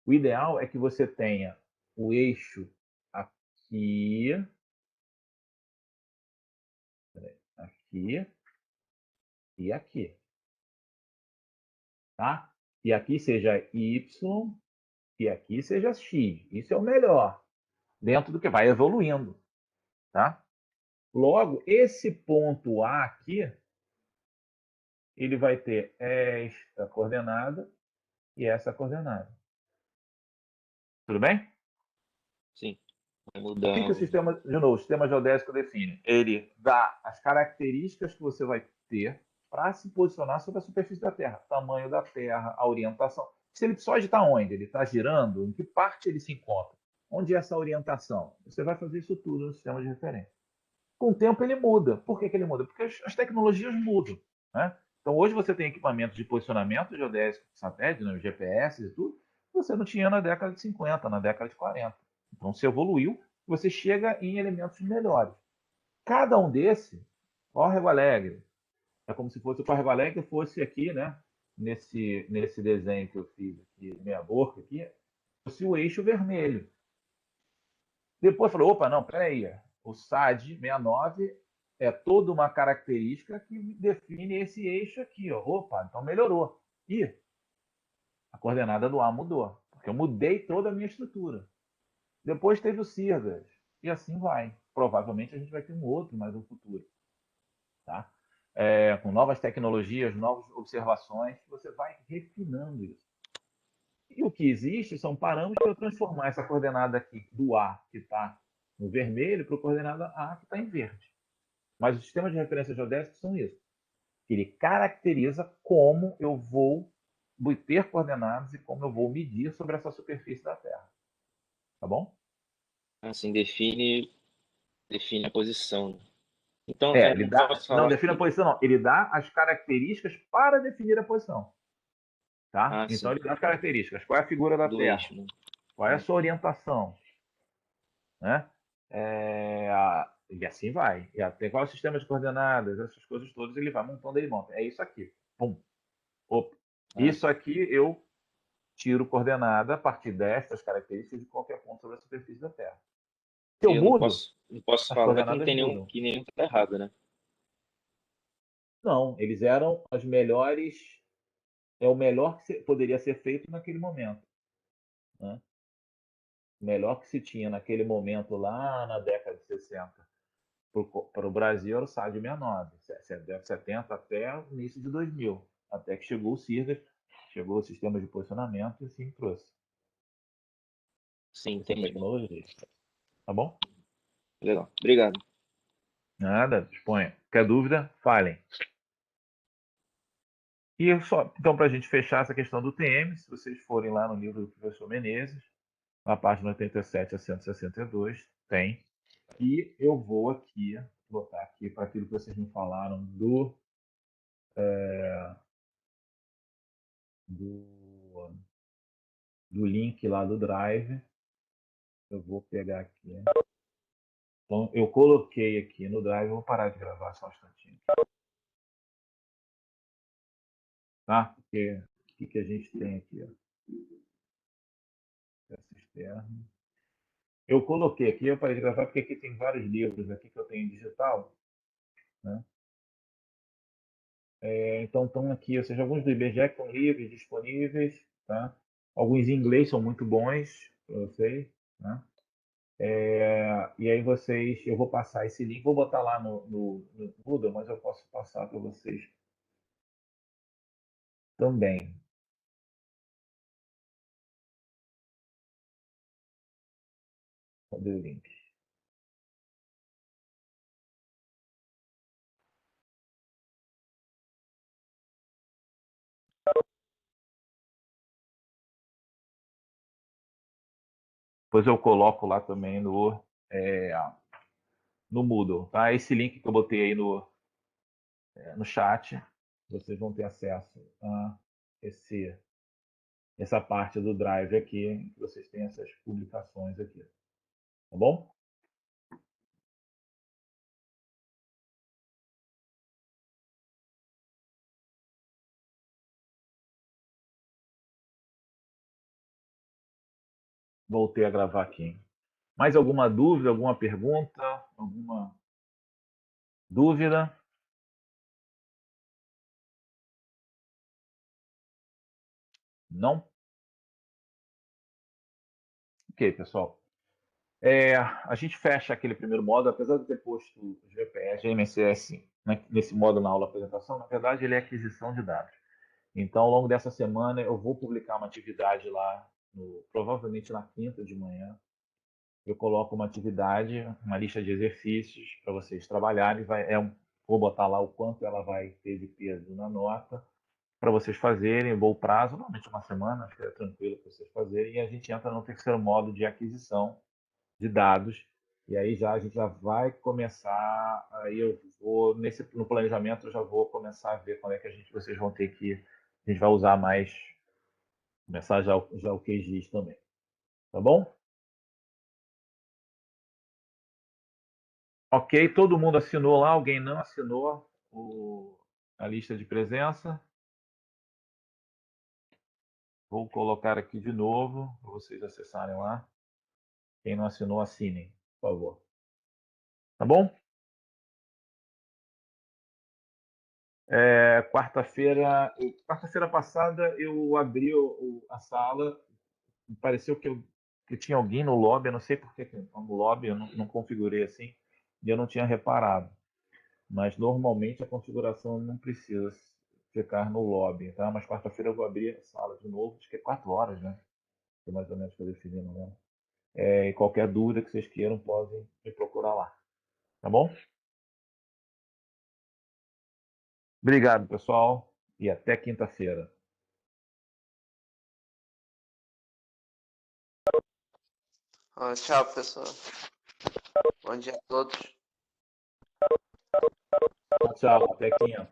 o ideal é que você tenha o eixo aqui, aqui e aqui. Tá? E aqui seja Y e aqui seja X. Isso é o melhor, dentro do que vai evoluindo. Tá? Logo, esse ponto A aqui, ele vai ter esta coordenada e essa coordenada. Tudo bem? Sim. Vai O que o mudando. sistema, de novo, o sistema geodésico define? Ele dá as características que você vai ter para se posicionar sobre a superfície da Terra. Tamanho da Terra, a orientação. Esse elipsoide está onde? Ele está girando? Em que parte ele se encontra? Onde é essa orientação? Você vai fazer isso tudo no sistema de referência. Com o tempo ele muda. Por que ele muda? Porque as tecnologias mudam. Né? Então hoje você tem equipamentos de posicionamento geodésico de satélite, né, GPS e tudo, que você não tinha na década de 50, na década de 40. Então se evoluiu, você chega em elementos melhores. Cada um desse, Córrego Alegre, é como se fosse o Córrego Alegre fosse aqui, né? Nesse desenho que eu fiz aqui, meia boca aqui, fosse o eixo vermelho. Depois falou, opa, não, peraí, o SAD 69 é toda uma característica que define esse eixo aqui, ó. Opa, então melhorou. E a coordenada do A mudou, porque eu mudei toda a minha estrutura. Depois teve o CIRDAS, e assim vai. Provavelmente a gente vai ter um outro mais no futuro. Tá? Com novas tecnologias, novas observações, você vai refinando isso. E o que existe são parâmetros para transformar essa coordenada aqui do A, que está no vermelho, para a coordenada A, que está em verde. Mas os sistemas de referência geodésicos são isso. Ele caracteriza como eu vou ter coordenadas e como eu vou medir sobre essa superfície da Terra. Tá bom? Assim, define a posição. Então, Ele dá. posso Não falar define a que... posição, não. Ele dá as características para definir a posição. Tá? Ah, Então sim, ele dá as características. Qual é a figura da do Terra? eixo, né? Qual é a sua orientação? Né? E assim vai. E até qual é o sistema de coordenadas, essas coisas todas, ele vai montando, ele monta. É isso aqui. Pum. Opa. Ah, Isso aqui eu tiro coordenada a partir destas características de qualquer ponto sobre a superfície da Terra. Se eu eu não mudo, posso, não posso as falar que não coordenadas tem mudam. que nenhum tá errado, né? Não, eles eram as melhores. É o melhor que poderia ser feito naquele momento. Né? O melhor que se tinha naquele momento lá na década de 60 para o Brasil era o SAD 69, 70 até o início de 2000, até que chegou o CIRDAS, chegou o sistema de posicionamento e assim trouxe Sim, essa entendi. tecnologia. Tá bom? Legal. Obrigado. Nada, disponha. Quer dúvida? Falem. E só, então, para a gente fechar essa questão do TM, se vocês forem lá no livro do professor Menezes, na página 87 a 162, tem. E eu vou aqui botar aqui para aquilo que vocês me falaram do link lá do Drive. Eu vou pegar aqui. Então, eu coloquei aqui no Drive. Eu vou parar de gravar só um instantinho. Tá? Porque o que a gente tem aqui? Ó? Essa externa. Eu coloquei aqui, eu parei de gravar porque aqui tem vários livros aqui que eu tenho em digital. Né? Então estão aqui, ou seja, alguns do IBGE estão livres, disponíveis. Tá? Alguns em inglês são muito bons para vocês. Né? E aí eu vou passar esse link, vou botar lá no Moodle, mas eu posso passar para vocês também. Cadê o link? Depois eu coloco lá também no Moodle. Tá? Esse link que eu botei aí no chat, vocês vão ter acesso a essa parte do Drive aqui, em que vocês têm essas publicações aqui. Tá bom? Voltei a gravar aqui. Mais alguma dúvida, alguma pergunta? Alguma dúvida? Não? Ok, pessoal. A gente fecha aquele primeiro módulo, apesar de ter posto o GPS, GMSS, né, nesse módulo na aula apresentação, na verdade ele é aquisição de dados. Então, ao longo dessa semana, eu vou publicar uma atividade lá, provavelmente na quinta de manhã. Eu coloco uma atividade, uma lista de exercícios para vocês trabalharem. Vou botar lá o quanto ela vai ter de peso na nota para vocês fazerem. Vou prazo, normalmente uma semana, acho que é tranquilo para vocês fazerem. E a gente entra no terceiro modo de aquisição de dados. E aí a gente já vai começar, aí eu vou, no planejamento, eu já vou começar a ver quando é que vocês vão ter que, a gente vai usar mais, começar já o QGIS também. Tá bom? Ok, todo mundo assinou lá, alguém não assinou a lista de presença. Vou colocar aqui de novo, para vocês acessarem lá. Quem não assinou, assinem, por favor. Tá bom? Quarta-feira passada eu abri a sala, pareceu que tinha alguém no lobby, eu não sei porque no lobby eu não configurei assim, e eu não tinha reparado. Mas normalmente a configuração não precisa ficar no lobby, tá? Mas quarta-feira eu vou abrir a sala de novo, acho que é 4 horas, né? Que é mais ou menos que eu defini, não lembro. E qualquer dúvida que vocês queiram, podem me procurar lá. Tá bom? Obrigado, pessoal, e até quinta-feira. Tchau, pessoal. Bom dia a todos. Tchau, até quinta.